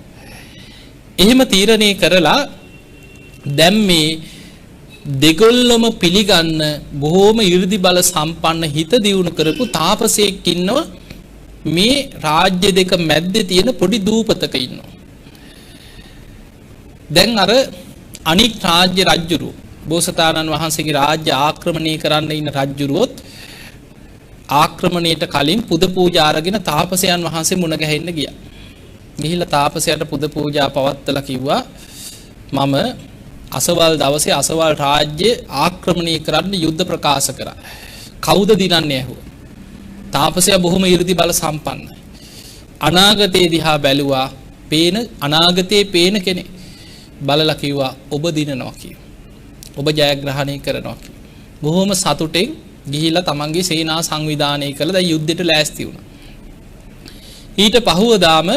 එහෙම තීරණය කරලා දැන් මේ දෙගොල්ලම පිළිගන්න බොහෝම 이르දි බල සම්පන්න හිත දියුණු කරපු තාපසයෙක් ඉන්නව මේ රාජ්‍ය දෙක මැද්දේ තියෙන පොඩි දූපතක ඉන්නවා. දැන් අර අනික් රාජ්‍ය රජුරු බෝසතාණන් වහන්සේගේ රාජ්‍ය ආක්‍රමණය කරන්න ඉන්න රජුරුවොත් ආක්‍රමණයට කලින් පුද පූජා අරගෙන තාපසයන් වහන්සේ මුණ ගැහෙන්න ගියා. ගිහිල්ලා තාපසයාට පුද පූජා පවත්වලා කිව්වා මම අසවල් දවසේ අසවල් රාජ්‍ය ආක්‍රමණය කරන්න යුද්ධ ප්‍රකාශ කරා. කවුද දිනන්නේ ඇහුවා. තාපසයා බොහොම 이르දි බල සම්පන්නයි. අනාගතේ දිහා බැලුවා. අනාගතේ පේන කෙනෙක්. බලලා කිව්වා ඔබ දිනනවා කියලා. ඔබ ජයග්‍රහණය කරනවා කියලා. බොහොම සතුටෙන් ගිහිල්ලා තමන්ගේ සේනා සංවිධානය කළා. දැන් යුද්ධයට ලෑස්ති වුණා. ඊට පහුවදාම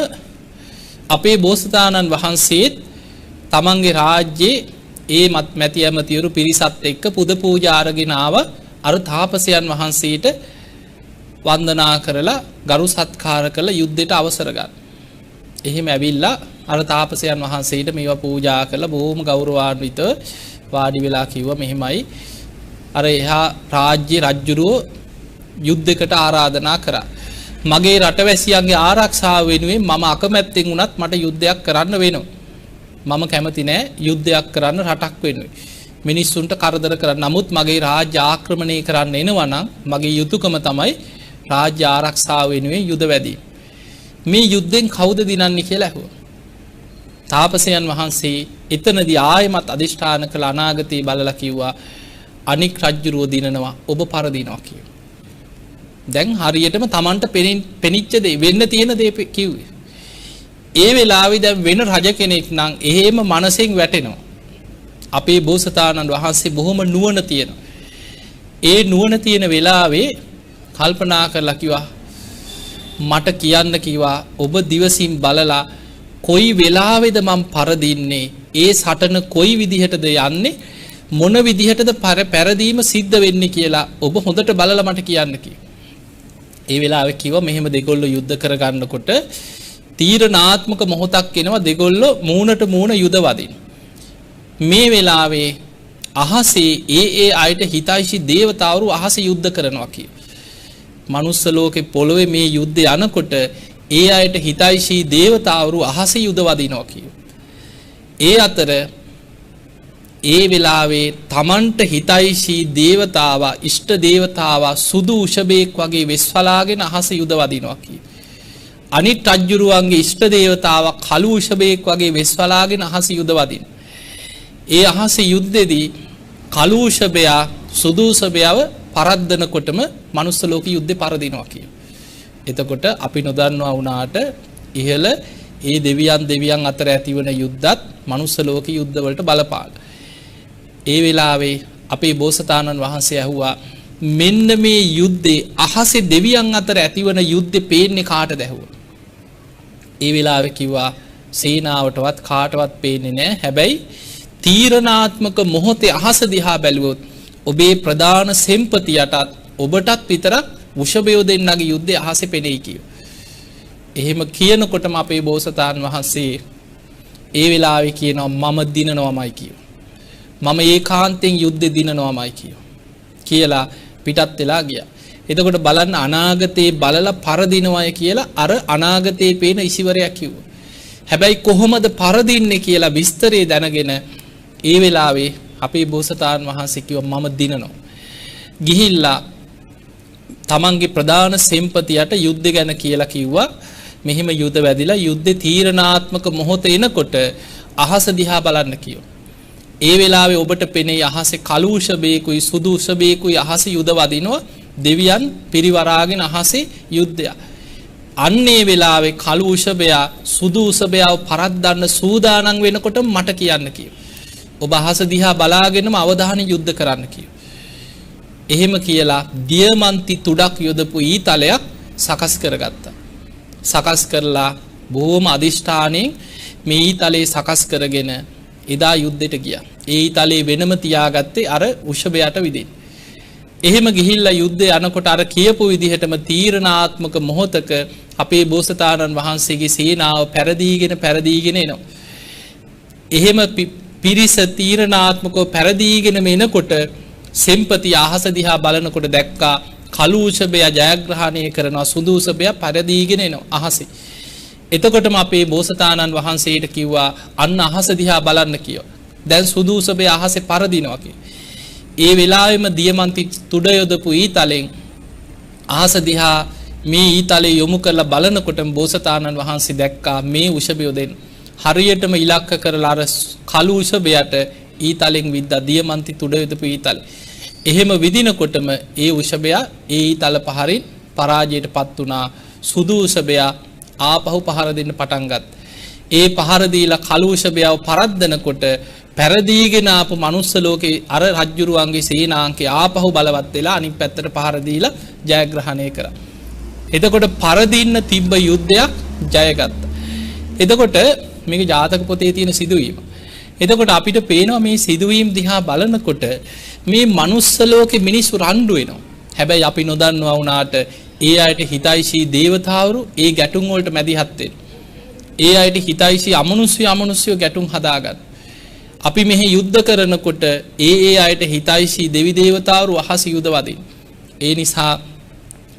අපේ බෝසතාණන් වහන්සේත් තමන්ගේ රාජ්‍යයේ ඒ මැති ඇමතිවරු පිරිසත් එක්ක පුද පූජා අරගෙන ආව අර තාපසයන් වහන්සේට වන්දනා කරලා ගරු සත්කාර කරලා යුද්ධයට අවසර ගන්න. එහෙම ඇවිල්ලා අර තාපසයන් වහන්සේට මේවා පූජා කරලා බොහොම ගෞරවාන්විතව වාඩි වෙලා කිව්වා මෙහෙමයි අර එහා රාජ්‍ය රජුරෝ යුද්ධයකට ආරාධනා කරා. මගේ රටවැසියන්ගේ ආරක්ෂාව වෙනුවෙන් මම අකමැත්තෙන් වුණත් මට යුද්ධයක් කරන්න වෙනවා. මම කැමති නෑ යුද්ධයක් කරන්න රටක් වෙනුවෙන්. මිනිස්සුන්ට කරදර කරන්න. නමුත් මගේ රාජ්‍ය ආක්‍රමණය කරන්න එනවා නම් මගේ යුතුයකම තමයි රාජ්‍ය ආරක්ෂාව වෙනුවෙන් යුද වැදීම. මේ යුද්ධෙන් කවුද දිනන්නේ කියලා ඇහුවා. තාපසයන් වහන්සේ එතනදී ආයමත් අදිෂ්ඨාන කළ අනාගතේ බලලා කිව්වා අනික් රජුරෝ දිනනවා ඔබ පරදිනවා කියලා. දැන් හරියටම Tamanට පෙනිච්ච දේ වෙන්න තියෙන දේ කිව්වේ. ඒ වෙලාවේ දැන් වෙන රජ කෙනෙක් නම් එහෙම මනසෙන් වැටෙනවා. අපේ බෝසතාණන් වහන්සේ බොහොම නුවණ තියෙනවා. ඒ නුවණ තියෙන වෙලාවේ කල්පනා කරලා කිව්වා මට කියන්න කිව්වා ඔබ දිවසින් බලලා කොයි වෙලාවේද මම පරදින්නේ ඒ සටන කොයි විදිහටද යන්නේ මොන විදිහටද පෙරදීම සිද්ධ වෙන්නේ කියලා ඔබ හොඳට බලලා මට කියන්න කිව්වා. ඒ වෙලාවේ කිව්වා මෙහෙම දෙගොල්ලෝ යුද්ධ කරගන්නකොට තීරණාත්මක මොහොතක් එනවා දෙගොල්ලෝ මූණට මූණ යුද වදින. මේ වෙලාවේ අහසේ ඒ අයට හිතයිසි දේවතාවරු අහසේ යුද්ධ කරනවා කිය. මනුස්ස ලෝකේ පොළොවේ මේ යුද්ධය යනකොට ඒ අයට හිතයිසි දේවතාවරු අහසේ යුද වදිනවා කිය. ඒ අතර ඒ වෙලාවේ Tamanට හිතයිසි දේවතාවා ඉෂ්ට දේවතාවා සුදු උෂබේක් වගේ වෙස්වලාගෙන අහසේ යුද වදිනවා කිය. අනිත් රජුරුවන්ගේ ඉෂ්ට දේවතාවා කළු උෂබේක් වගේ වෙස්වලාගෙන අහසේ යුද වදින. ඒ අහසේ යුද්ධෙදී කළු උෂබයා සුදු උෂබයව පරද්දනකොටම මනුස්ස ලෝක යුද්ධේ පරදිනවා කිය. එතකොට අපි නොදන්නවා වුණාට ඉහළ ඒ දෙවියන් අතර ඇතිවන යුද්ධත් මනුස්ස ලෝක යුද්ධ වලට බලපාන. ඒ වෙලාවේ අපේ බෝසතාණන් වහන්සේ ඇහුවා මෙන්න මේ යුද්ධේ අහසේ දෙවියන් අතර ඇතිවන යුද්ධේ පේන්නේ කාටද ඇහුවා. ඒ වෙලාවේ කිව්වා සේනාවටවත් කාටවත් පේන්නේ නැහැ. හැබැයි තීරණාත්මක මොහොතේ අහස දිහා බැලුවොත් ඔබේ ප්‍රධාන සෙම්පතියටත් ඔබටත් විතරක් වෘෂභයෝ දෙන්නගේ යුද්ධය අහසේ පෙනෙයි කිව්වා. එහෙම කියනකොටම අපේ බෝසතාණන් වහන්සේ ඒ වෙලාවේ කියනවා මම දිනනවාමයි කිව්වා. මම ඒකාන්තයෙන් යුද්ධෙ දිනනවාමයි කිව්වා. කියලා පිටත් වෙලා ගියා. එතකොට බලන්න අනාගතේ බලලා පරදිනවය කියලා අර අනාගතේ පේන ඉසිවරයක් කිව්වා. හැබැයි කොහොමද පරදින්නේ කියලා විස්තරය දැනගෙන ඒ වෙලාවේ අපේ බෝසතාණන් වහන්සේ කිව්වා මම දිනනවා. ගිහිල්ලා තමන්ගේ ප්‍රධාන සෙම්පතියට යුද්ධ ගැන කියලා කිව්වා. මෙහෙම යුද වැදිලා යුද්ධේ තීරණාත්මක මොහොත එනකොට අහස දිහා බලන්න කිව්වා. ඒ වෙලාවේ ඔබට පෙනේ අහසේ කළු උෂබේකුයි සුදු උෂබේකුයි අහසේ යුද වදිනවා දෙවියන් පිරිවරාගෙන අහසේ යුද්ධය. අන්නේ වෙලාවේ කළු උෂබයා සුදු උෂබයාව පරද්දන්න සූදානම් වෙනකොට මට කියන්න කිව්වා. ඔබ අහස දිහා බලාගෙනම අවධානයෙන් යුද්ධ කරන්න කිව්වා. එහෙම කියලා දියමන්ති තුඩක් යොදපු ඊතලයක් සකස් කරගත්තා. සකස් කරලා බොහොම අදිෂ්ඨාණයෙන් මේ ඊතලේ සකස් කරගෙන එදා යුද්ධයට ගියා. ඒ ඊතලේ වෙනම තියාගත්තේ අර උෂබයට විදිහට. එහෙම ගිහිල්ලා යුද්ධය යනකොට අර කියපු විදිහටම තීරණාත්මක මොහොතක අපේ බෝසතාණන් වහන්සේගේ සේනාව පෙරදීගෙන එනවා. එහෙම පිරිස තීරණාත්මකව පෙරදීගෙන එනකොට සෙම්පති අහස දිහා බලනකොට දැක්කා කළු උෂභය ජයග්‍රහණය කරනවා, සුදු උෂභය පරදීගෙන එනවා අහසේ. එතකොටම අපේ බෝසතාණන් වහන්සේට කිව්වා අන්න අහස දිහා බලන්න කියලා. දැන් සුදු උෂභය අහසේ පරදිනවා කියලා. ඒ වෙලාවෙම දියමන්ති තුඩ යොදපු ඊතලෙන් අහස දිහා මේ ඊතලේ යොමු කරලා බලනකොටම බෝසතාණන් වහන්සේ දැක්කා මේ උෂභය දෙන්න හරියටම ඉලක්ක කරලා අර කළු උෂභයට ඊතලෙන් විද්දා දියමන්ති තුඩ යොදපු ඊතල. එහෙම විදිනකොටම ඒ උෂභය ඒ ඊතල පහරින් පරාජයටපත් වුණා. සුදු උෂභය ආපහු පහර දෙන්න පටන් ගත්තා. ඒ පහර දීලා කළු උෂභයව පරද්දනකොට පෙරදීගෙන ආපු මනුස්ස ලෝකේ අර රජ්ජුරුවන්ගේ සේනාංකේ ආපහු බලවත් වෙලා අනිත් පැත්තට පහර දීලා ජයග්‍රහණය කරා. එතකොට පරදින්න තිබ්බ යුද්ධයක් ජයගත්තා. එතකොට මේක ජාතක පොතේ තියෙන සිදුවීම. එතකොට අපිට පේනවා මේ සිදුවීම් දිහා බලනකොට මේ මනුස්ස ලෝකේ මිනිස්සු රණ්ඩු වෙනවා. හැබැයි අපි නොදන්නවා වුණාට ඒ අයට හිතයිසී දේවතාවරු ඒ ගැටුම් වලට මැදිහත් වෙනවා. ඒ අයට හිතයිසී අමනුෂ්‍ය ගැටුම් හදාගන්න. අපි මෙහි යුද්ධ කරනකොට ඒ අයට හිතයිසී දෙවි දේවතාවරු අහස යුද වදින. ඒ නිසා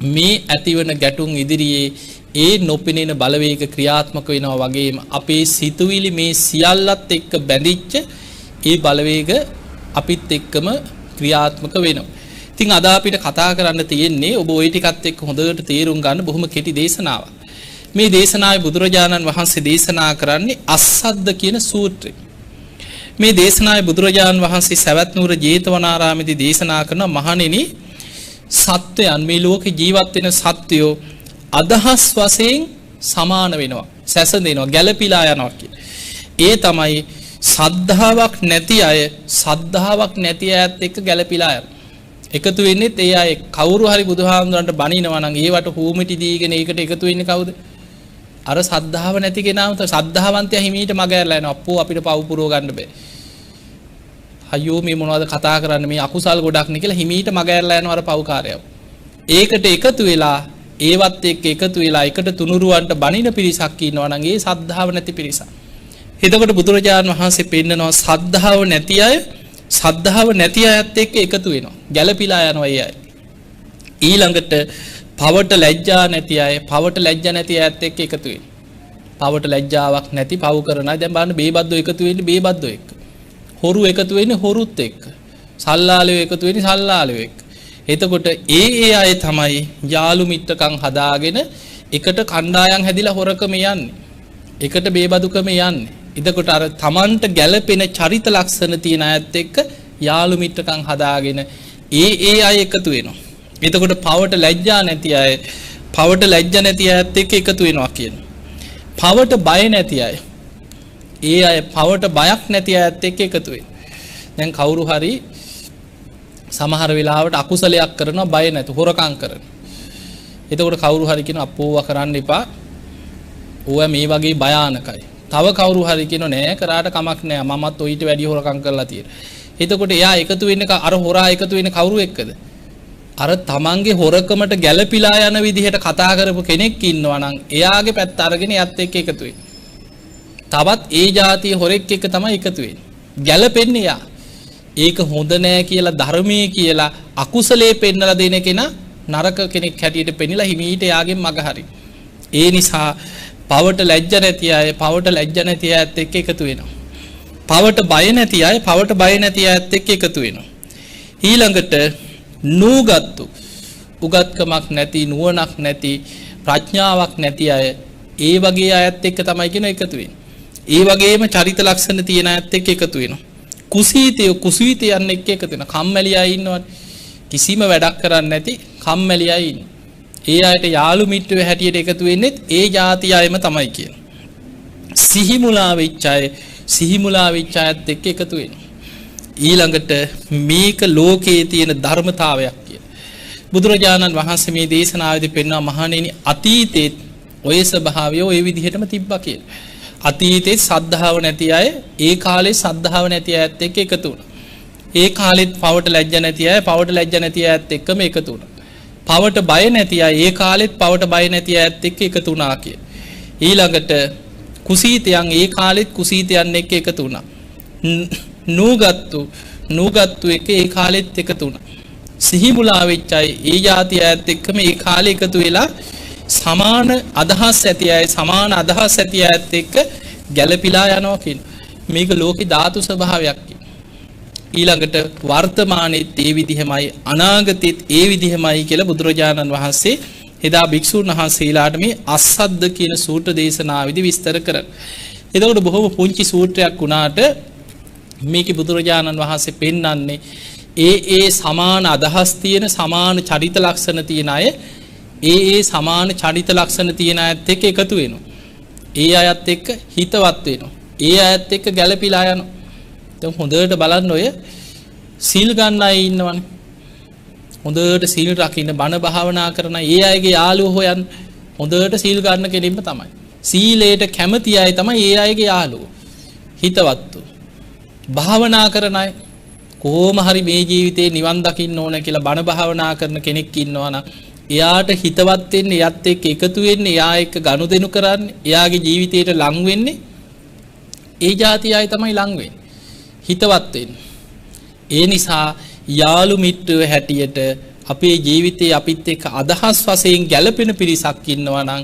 මේ ඇතිවන ගැටුම් ඉදිරියේ ඒ නොපෙනෙන බලවේග ක්‍රියාත්මක වෙනවා වගේම අපේ සිතුවිලි මේ සියල්ලත් එක්ක බැඳිච්ච ඒ බලවේග අපිත් එක්කම ක්‍රියාත්මක වෙනවා. ඉතින් අද අපිට කතා කරන්න තියෙන්නේ ඔබ ওই ටිකත් එක්ක හොඳට තේරුම් ගන්න බොහොම කෙටි දේශනාවක්. මේ දේශනාවේ බුදුරජාණන් වහන්සේ දේශනා කරන්නේ අස්සද්ද කියන සූත්‍රය. මේ දේශනාවේ බුදුරජාණන් වහන්සේ සවැත් නුවර ජේතවනාරාමේදී දේශනා කරන මහණෙනි සත්වයන් මේ ලෝකේ ජීවත් වෙන සත්වයෝ අදහස් වශයෙන් සමාන වෙනවා, සැසඳෙනවා, ගැළපීලා යනවා කියන්නේ. ඒ තමයි සද්ධාාවක් නැති අය සද්ධාාවක් නැති අයත් එක්ක ගැළපීලා යනවා. එකතු වෙන්නේ ඒ අය කවුරු හරි බුදුහාමුදුරන්ට බණිනවා නම් ඒවට හූමිටි දීගෙන ඒකට එකතු වෙන්නේ කවුද? අර සද්ධාව නැති කෙනාම. සද්ධාවන්තයා හිමීට මග ඇරලා යනවා. අප්පෝ අපිට පව් පුරව ගන්න බෑ. අයියෝ මේ මොනවද කතා කරන්නේ මේ අකුසල් ගොඩක් නේ කියලා හිමීට මග ඇරලා යනවා අර පව්කාරයව. ඒකට එකතු වෙලා ඒවත් එක්ක එකතු වෙලා එකට තුනුරුවන්ට බණින පිරිසක් ඉන්නවා නම් ඒ සද්ධාව නැති පිරිසක්. එතකොට බුදුරජාණන් වහන්සේ පෙන්නනවා සද්ධාව නැති අය සද්ධාව නැති අයත් එක්ක එකතු වෙනවා. ගැළපීලා යනවා ඒ අය. ඊළඟට පවට ලැජ්ජා නැති අය පවට ලැජ්ජා නැති අයත් එක්ක එකතු වෙනවා. පවට ලැජ්ජාවක් නැති පව් කරන අය දැන් බලන්න බේබද්දෝ එකතු වෙන්නේ බේබද්දෝ එක්ක. හොරු එකතු වෙන්නේ හොරුත් එක්ක. සල්ලාලයෝ එකතු වෙන්නේ සල්ලාලයෝ එක්ක. එතකොට ඒ අය තමයි යාළු මිත්‍රකම් හදාගෙන එකට කණ්ඩායම් හැදිලා හොරකම යන්නේ. එකට බේබදුකම යන්නේ. එතකොට අර Tamanට ගැළපෙන චරිත ලක්ෂණ තියෙන අයත් එක්ක යාළු මිත්‍රකම් හදාගෙන ඒ අය එකතු වෙනවා. එතකොට පවට ලැජ්ජා නැති අය පවට ලැජ්ජා නැති අයත් එක්ක එකතු වෙනවා කියනවා. පවට බය නැති අය ඒ අය පවට බයක් නැති අයත් එක්ක එකතු වෙනවා. දැන් කවුරු හරි සමහර වෙලාවට අකුසලයක් කරනවා බය නැතු හොරකම් කරන. එතකොට කවුරු හරි කියන අපෝවා කරන්න එපා. ඕවා මේ වගේ භයානකයි. තව කවුරු හරි කියනවා නෑ කරාට කමක් නෑ මමත් ඔయిత වැඩි හොරකම් කරලා තියෙනවා. එතකොට එයා එකතු වෙන්නේ අර හොරා එකතු වෙන්නේ කවුරු එක්කද? අර තමන්ගේ හොරකමට ගැළපීලා යන විදිහට කතා කරපු කෙනෙක් ඉන්නවා නම් එයාගේ පැත්ත අරගෙන යත් එක්ක එකතු වෙනවා. තවත් ඒ જાතිය හොරෙක් එක්ක තමයි එකතු වෙන්නේ. ගැළපෙන්නේ යා. ඒක හොඳ නෑ කියලා ධර්මයේ කියලා අකුසලයේ පෙන්නලා දෙන කෙනා නරක කෙනෙක් හැටියට පෙන්නලා හිමීට යාගෙන් මග හරි. ඒ නිසා පවට ලැජ්ජ නැති අය පවට ලැජ්ජ නැති අයත් එක්ක එකතු වෙනවා. පවට බය නැති අය පවට බය නැති අයත් එක්ක එකතු වෙනවා. ඊළඟට නූගත්තු උගත්කමක් නැති නුවණක් නැති ප්‍රඥාවක් නැති අය ඒ වගේ අයත් එක්ක තමයි කියන එකතු වෙන්නේ. ඒ වගේම චරිත ලක්ෂණ තියෙන අයත් එක්ක එකතු වෙනවා. කුසීතයන් එක්ක එකතු වෙනවා. කම්මැලි අය ඉන්නවනේ. කිසිම වැඩක් කරන්නේ නැති කම්මැලි අය ඉන්න. ඒ අයට යාළු මිත්‍රයෝ හැටියට එකතු වෙන්නේ ඒ જાති අයම තමයි කියන්නේ. සිහිමුලා වෙච්ච අයත් එක්ක එකතු වෙනවා. ඊළඟට මේක ලෝකයේ තියෙන ධර්මතාවයක් කියලා. බුදුරජාණන් වහන්සේ මේ දේශනාවේදී පෙන්වන මහණෙනි අතීතයේ ඔය ස්වභාවය ඔය විදිහටම තිබ්බා කියලා. අතීතයේ සද්ධාව නැති අය ඒ කාලේ සද්ධාව නැති අයත් එක්ක එකතු වුණා. ඒ කාලෙත් පවට ලැජ්ජ නැති අය පවට ලැජ්ජ නැති අයත් එක්කම එකතු වුණා. පවට බය නැති අය ඒ කාලෙත් පවට බය නැති අයත් එක්ක එකතු වුණා කිය. ඊළඟට කුසීතයන් ඒ කාලෙත් කුසීතයන් එක්ක එකතු වුණා. නූගත්තු එක ඒ කාලෙත් එකතු වුණා. සිහි මුලා වෙච්ච අය ඒ જાති අයත් එක්කම ඒ කාලේ එකතු වෙලා සමාන අදහස් ඇති අය සමාන අදහස් ඇති අයත් එක්ක ගැළපීලා යනවා කියන මේක ලෝකේ ධාතු ස්වභාවයක්. ඊළඟට වර්තමානයේත් ඒ විදිහමයි අනාගතෙත් ඒ විදිහමයි කියලා බුදුරජාණන් වහන්සේ එදා භික්ෂුන් වහන්සේලාට මේ අස්සද්ද කියන සූත්‍ර දේශනාවේදී විස්තර කරනවා. එතකොට බොහොම පුංචි සූත්‍රයක් වුණාට මේකේ බුදුරජාණන් වහන්සේ පෙන්වන්නේ ඒ සමාන අදහස් තියෙන සමාන චරිත ලක්ෂණ තියෙන අය ඒ සමාන චරිත ලක්ෂණ තියෙන අයත් එක්ක එකතු වෙනවා. ඒ අයත් එක්ක හිතවත් වෙනවා. ඒ අයත් එක්ක ගැළපීලා යනවා. දැන් හොඳට බලන්න ඔය සීල් ගන්න අය ඉන්නවනේ. හොඳට සීල් රකින්න බණ භාවනා කරන ඒ අයගේ යාළුවෝ හොයන් හොඳට සීල් ගන්න කෙනෙක්ම තමයි. සීලයට කැමති අය තමයි ඒ අයගේ යාළුවෝ. හිතවත්තු. භාවනා කරන අය කොහොම හරි මේ ජීවිතේ නිවන් දකින්න ඕන කියලා බණ භාවනා කරන කෙනෙක් ඉන්නවා නම් එයාට හිතවත් වෙන්න එයත් එක්ක එකතු වෙන්න එයා එක්ක ගනුදෙනු කරන්න එයාගේ ජීවිතයට ලං වෙන්නේ ඒ જાති අය තමයි ලං වෙන්නේ. හිතවත් වෙන්න. ඒ නිසා යාළු මිත්‍රයෝ හැටියට අපේ ජීවිතේ අපිත් එක්ක අදහස් වශයෙන් ගැළපෙන පිරිසක් ඉන්නවා නම්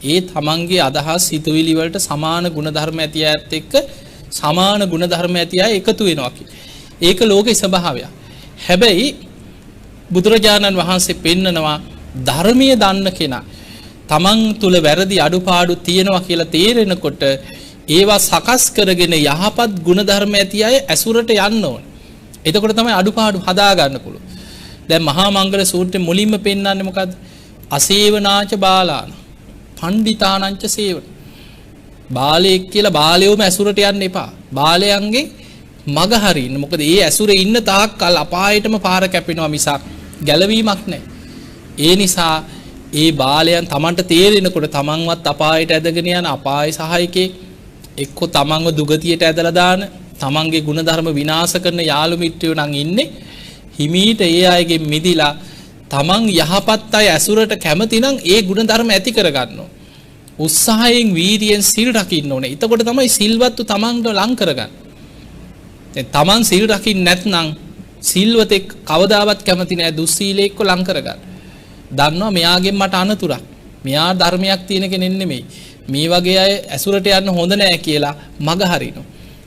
ඒ තමන්ගේ අදහස් හිතවිලි වලට සමාන ගුණධර්ම ඇති අයත් එක්ක සමාන ගුණධර්ම ඇති අය එකතු වෙනවා කියලා. ඒක ලෝකේ ස්වභාවයක්. හැබැයි බුදුරජාණන් වහන්සේ පෙන්නනවා ධර්මීය දන්න කෙනා තමන් තුල වැරදි අඩුපාඩු තියෙනවා කියලා තේරෙනකොට ඒවා සකස් කරගෙන යහපත් ගුණධර්ම ඇති අය ඇසුරට යන්න ඕනේ. එතකොට තමයි අඩුපාඩු හදා ගන්න පුළුවන්. දැන් මහා මංගල සූත්‍රයේ මුලින්ම පෙන්නන්නේ මොකද්ද? අසේවනාච බාලාන පණ්ඩිතානංච සේවන. බාලයෙක් කියලා බාලයෝම ඇසුරට යන්න එපා. බාලයන්ගේ මග හරින්න. මොකද ඒ ඇසුරේ ඉන්න තාක් කල් අපායටම පාර කැපෙනවා මිසක් ගැලවීමක් නැහැ. ඒ නිසා ඒ බාලයන් Tamanට තේරෙනකොට Tamanවත් අපායට ඇදගෙන යන අපාය සහායකේ එක්ක Tamanව දුගතියට ඇදලා දාන තමන්ගේ ගුණධර්ම විනාශ කරන යාළු මිත්‍රයෝ නම් ඉන්නේ හිමීට ඒ අයගේ මිදිලා තමන් යහපත් අය ඇසුරට කැමති නම් ඒ ගුණධර්ම ඇති කරගන්නවා. උත්සාහයෙන් වීර්යයෙන් සිල් රකින්න ඕනේ. එතකොට තමයි සිල්වත්තු තමන්ට ලං කරගන්නේ. දැන් තමන් සිල් රකින්න නැත්නම් සිල්වතෙක් කවදාවත් කැමති නෑ දුස්සීලෙක්ව ලං කරගන්න. දන්නවා මෙයාගෙන් මට අනතුරක්. මෙයා ධර්මයක් තියෙන කෙනෙක් නෙමෙයි. මේ වගේ අය ඇසුරට යන්න හොඳ නෑ කියලා මග හරිනවා.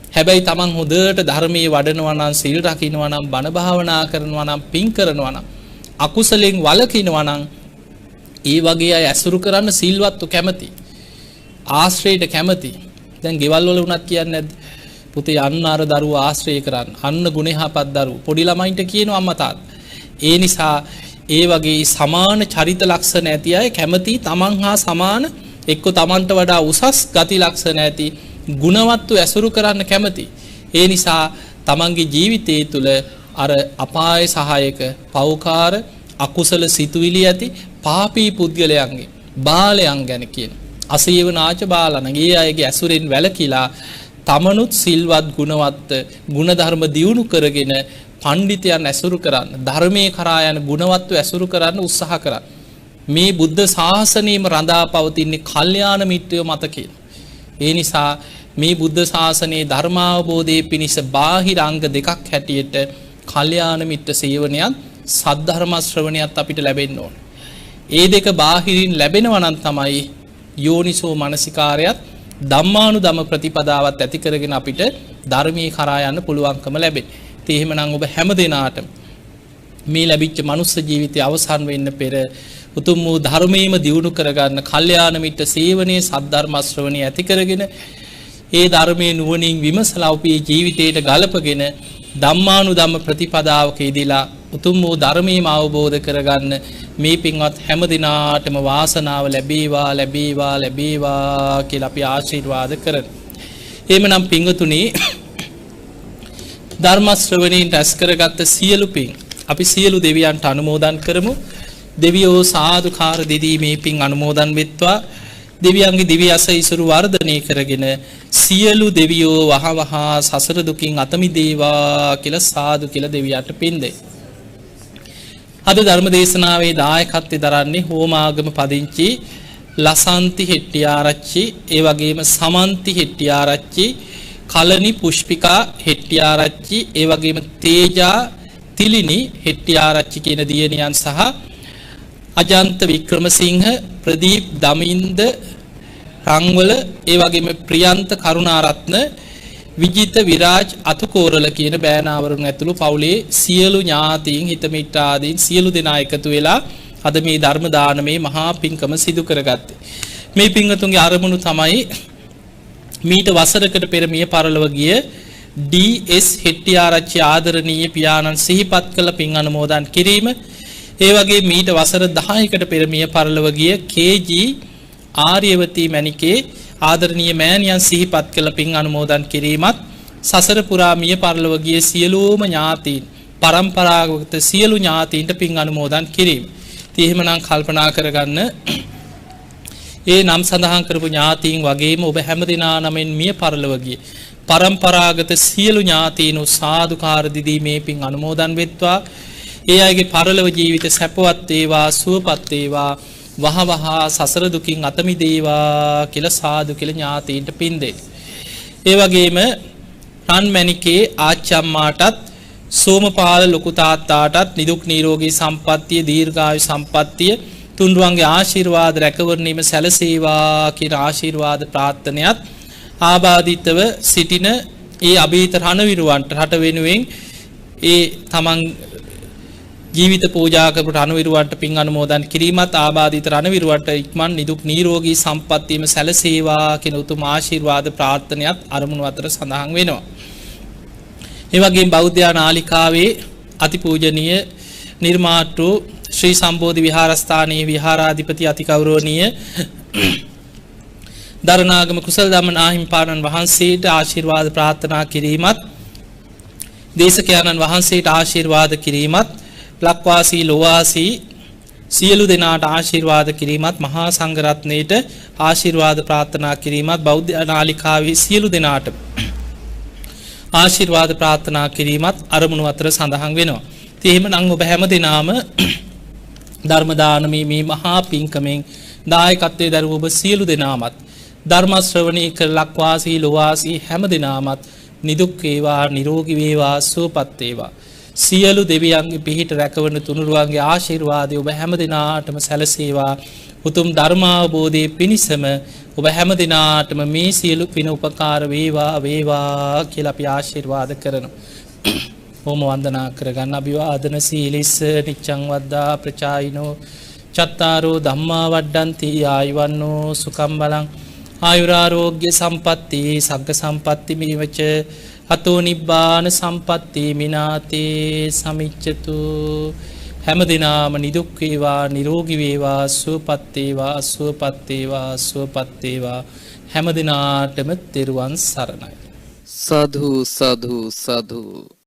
හැබැයි තමන් හොඳට ධර්මයේ වඩනවා නම් සීල් රකින්නවා නම් බණ භාවනා කරනවා නම් පින් කරනවා නම් අකුසලෙන් වළකිනවා නම් ඒ වගේ අය ඇසුරු කරන්න සිල්වත්තු කැමති ආශ්‍රයයට කැමති. දැන් ගෙවල් වල වුණත් කියන්නේ නැද්ද? පුතේ අන්න අර දරුවා ආශ්‍රය කරන්න. අන්න ගුණයහපත් දරුවෝ. පොඩි ළමයින්ට කියනවා අම්මා තාත්තා. ඒ නිසා ඒ වගේ සමාන චරිත ලක්ෂණ ඇති අය කැමති තමන් හා සමාන එක්ක තමන්ට වඩා උසස් ගති ලක්ෂණ ඇති ගුණවත්ව ඇසුරු කරන්න කැමති. ඒ නිසා තමන්ගේ ජීවිතය තුළ අර අපාය සහායක පෞකාර අකුසල සිතුවිලි ඇති පාපී පුද්ගලයන්ගේ බාලයන් ගැන කියන අසේවනාච බාලන ඒ අයගේ ඇසුරෙන් වැළකීලා තමනුත් සිල්වත් ගුණවත් ගුණධර්ම දියුණු කරගෙන පඬිතයන් ඇසුරු කරන්න ධර්මයේ කරා යන ගුණවත්ව ඇසුරු කරන්න උත්සාහ කරන්න. මේ බුද්ධ ශාසනයම රඳා පවතින්නේ කල්යාණ මිත්‍රයෝ මත කියලා. ඒ නිසා මේ බුද්ධ ශාසනයේ ධර්මාවබෝධයේ පිණිස බාහිර අංග දෙකක් හැටියට කල්යාණ මිත්‍ර සේවනයත් සද්ධර්ම ශ්‍රවණයත් අපිට ලැබෙන්න ඕනේ. ඒ දෙක බාහිරින් ලැබෙනවා නම් තමයි යෝනිසෝ මනසිකාරයත් ධම්මානුධම ප්‍රතිපදාවත් ඇති කරගෙන අපිට ධර්මයේ කරා යන්න පුළුවන්කම ලැබෙන්නේ. ඒ එහෙමනම් ඔබ හැම දිනාටම මේ ලැබිච්ච මනුස්ස ජීවිතය අවසන් වෙන්න පෙර උතුම් වූ ධර්මයේම දියුණු කරගන්න කල්යාණ මිත්‍ර සේවනයේ සද්ධර්ම ශ්‍රවණය ඇති කරගෙන ඒ ධර්මයේ නුවණින් විමසලා ඔබේ ජීවිතයට ගලපගෙන ධම්මානුධම්ම ප්‍රතිපදාවක යෙදিলা උතුම් වූ ධර්මයේම අවබෝධ කරගන්න මේ පින්වත් හැම දිනාටම වාසනාව ලැබේවා ලැබේවා ලැබේවා කියලා අපි ආශිර්වාද කරමු. එහෙමනම් පින්වතුනි ධර්ම ශ්‍රවණයෙන් රැස් කරගත්ත සියලු පින් අපි සියලු දෙවියන්ට අනුමෝදන් කරමු. දෙවියෝ සාදුකාර දෙදී මේ පින් අනුමෝදන් වෙත්වා. දෙවියන්ගේ දිව්‍ය අසීසුරු වර්ධනය කරගෙන සියලු දෙවියෝ වහවහ සසර දුකින් අත මිදේවා කියලා සාදු කියලා දෙවියන්ට පින් දෙයි. අද ධර්ම දේශනාවේ දායකත්වයෙන් දරන්නේ හෝමාගම පදිංචි ලසන්ති හෙට්ටිආරච්චි, ඒ වගේම සමන්ති හෙට්ටිආරච්චි, කලනි පුෂ්පිකා හෙට්ටිආරච්චි, ඒ වගේම තේජා තිලිනි හෙට්ටිආරච්චි කියන දියණියන් සහ අජන්ත වික්‍රමසිංහ ප්‍රදීප් දමින්ද රංවල ඒ වගේම ප්‍රියන්ත කරුණාරත්න විජිත විරාජ් අතුකෝරල කියන බෑනාවරුන් ඇතුළු පවුලේ සියලු ඥාතීන් හිතමිත්‍රාදීන් සියලු දෙනා එකතු වෙලා අද මේ ධර්ම දානමේ මහා පින්කම සිදු කරගත්තේ. මේ පින්වතුන්ගේ අරමුණු තමයි මීට වසරකට පෙර මිය පරලොව ගිය ඩී.එස්. හෙට්ටිආරච්චි ආදරණීය පියාණන් සිහිපත් කළ පින් අනුමෝදන් කිරීම. ඒ වගේ මීට වසර 10කට පෙර මිය පරලොව ගිය කේ.ජී. ආර්යවතී මණිකේ ආදරණීය මෑණියන් සිහිපත් කළ පින් අනුමෝදන් කිරීමත් සසර පුරා මිය පරලොව ගිය සියලුම ඥාතීන් පරම්පරාගත සියලු ඥාතීන්ට පින් අනුමෝදන් කිරීම. ඉතින් එහෙමනම් කල්පනා කරගන්න ඒ නම් සඳහන් කරපු ඥාතීන් වගේම ඔබ හැමදෙනා නමින් මිය පරලොව ගිය පරම්පරාගත සියලු ඥාතීන් සාදුකාර දිදී මේ පින් අනුමෝදන් වෙත්වා. ඒ අයගේ පරලොව ජීවිත සැපවත් වේවා සුවපත් වේවා වහවහ සසර දුකින් අත මිදේවා කියලා සාදු කියලා ඥාතීන්ට පින් දෙන්න. ඒ වගේම රන්මැණිකේ ආච්චම්මාටත් සෝමපාල ලොකු තාත්තාටත් නිදුක් නිරෝගී සම්පන්නිය දීර්ඝායු සම්පන්නිය තුන්රුවන්ගේ ආශිර්වාද රැකවරණීම සැලසේවා කියන ආශිර්වාද ප්‍රාර්ථනයත් ආබාධිතව සිටින ඒ අභීත රණවිරුවන්ට රට වෙනුවෙන් ඒ තමන් ජීවිත පූජා කරපු රණවිරුවන්ට පින් අනුමෝදන් කිරීමත් ආබාධිත රණවිරුවන්ට ඉක්මන් නිදුක් නිරෝගී සම්පන්නියම සැලසේවා කියන උතුම් ආශිර්වාද ප්‍රාර්ථනයත් අරමුණු අතර සඳහන් වෙනවා. ඒ වගේම බෞද්ධ නාලිකාවේ අතිපූජනීය නිර්මාතෘ ශ්‍රී සම්බෝධි විහාරස්ථානයේ විහාරාධිපති අතිගෞරවනීය දරණාගම කුසල දමන ආහිමිපාණන් වහන්සේට ආශිර්වාද ප්‍රාර්ථනා කිරීමත් දේශකයන්න් වහන්සේට ආශිර්වාද කිරීමත් ලක්වාසී ලෝවාසී සියලු දෙනාට ආශිර්වාද කිරීමත් මහා සංඝරත්නයට ආශිර්වාද ප්‍රාර්ථනා කිරීමත් බෞද්ධ නාලිකාවේ සියලු දෙනාට ආශිර්වාද ප්‍රාර්ථනා කිරීමත් අරමුණු අතර සඳහන් වෙනවා. ඉතින් එහෙමනම් ඔබ හැම දිනාම ධර්ම දානමේ මේ මහා පින්කමෙන් දායකත්වයේ දරුව ඔබ සියලු දෙනාමත් ධර්ම ශ්‍රවණී කර ලක්වාසී ලෝවාසී හැම දිනාමත් නිදුක් වේවා නිරෝගී වේවා සුවපත් වේවා. සියලු දෙවියන්ගේ පිහිට රැකවන තුනුරුවන්ගේ ආශිර්වාදය ඔබ හැම දිනාටම සැලසේවා. උතුම් ධර්මාවබෝධයේ පිණිසම ඔබ හැම දිනාටම මේ සියලු පින උපකාර වේවා වේවා කියලා අපි ආශිර්වාද කරනවා. ඕම වන්දනා කරගන්න. අභිවාදන සීලිස්ස නිච්ඡං වද්දා ප්‍රචායිනෝ චත්තාරෝ ධම්මා වඩ්ඩಂತಿ ආයුවන්නෝ සුඛම් බලං ආයුරාෝග්‍ය සම්පatti සග්ග සම්පatti මේවච අතෝ නිබ්බාන සම්පatti මිනාතේ සමිච්ඡතු. හැම දිනම නිදුක් වේවා නිරෝගී වේවා සුවපත් වේවා සුවපත් වේවා සුවපත් වේවා හැම දිනාටම තෙරුවන් සරණයි. සාදු සාදු සාදු.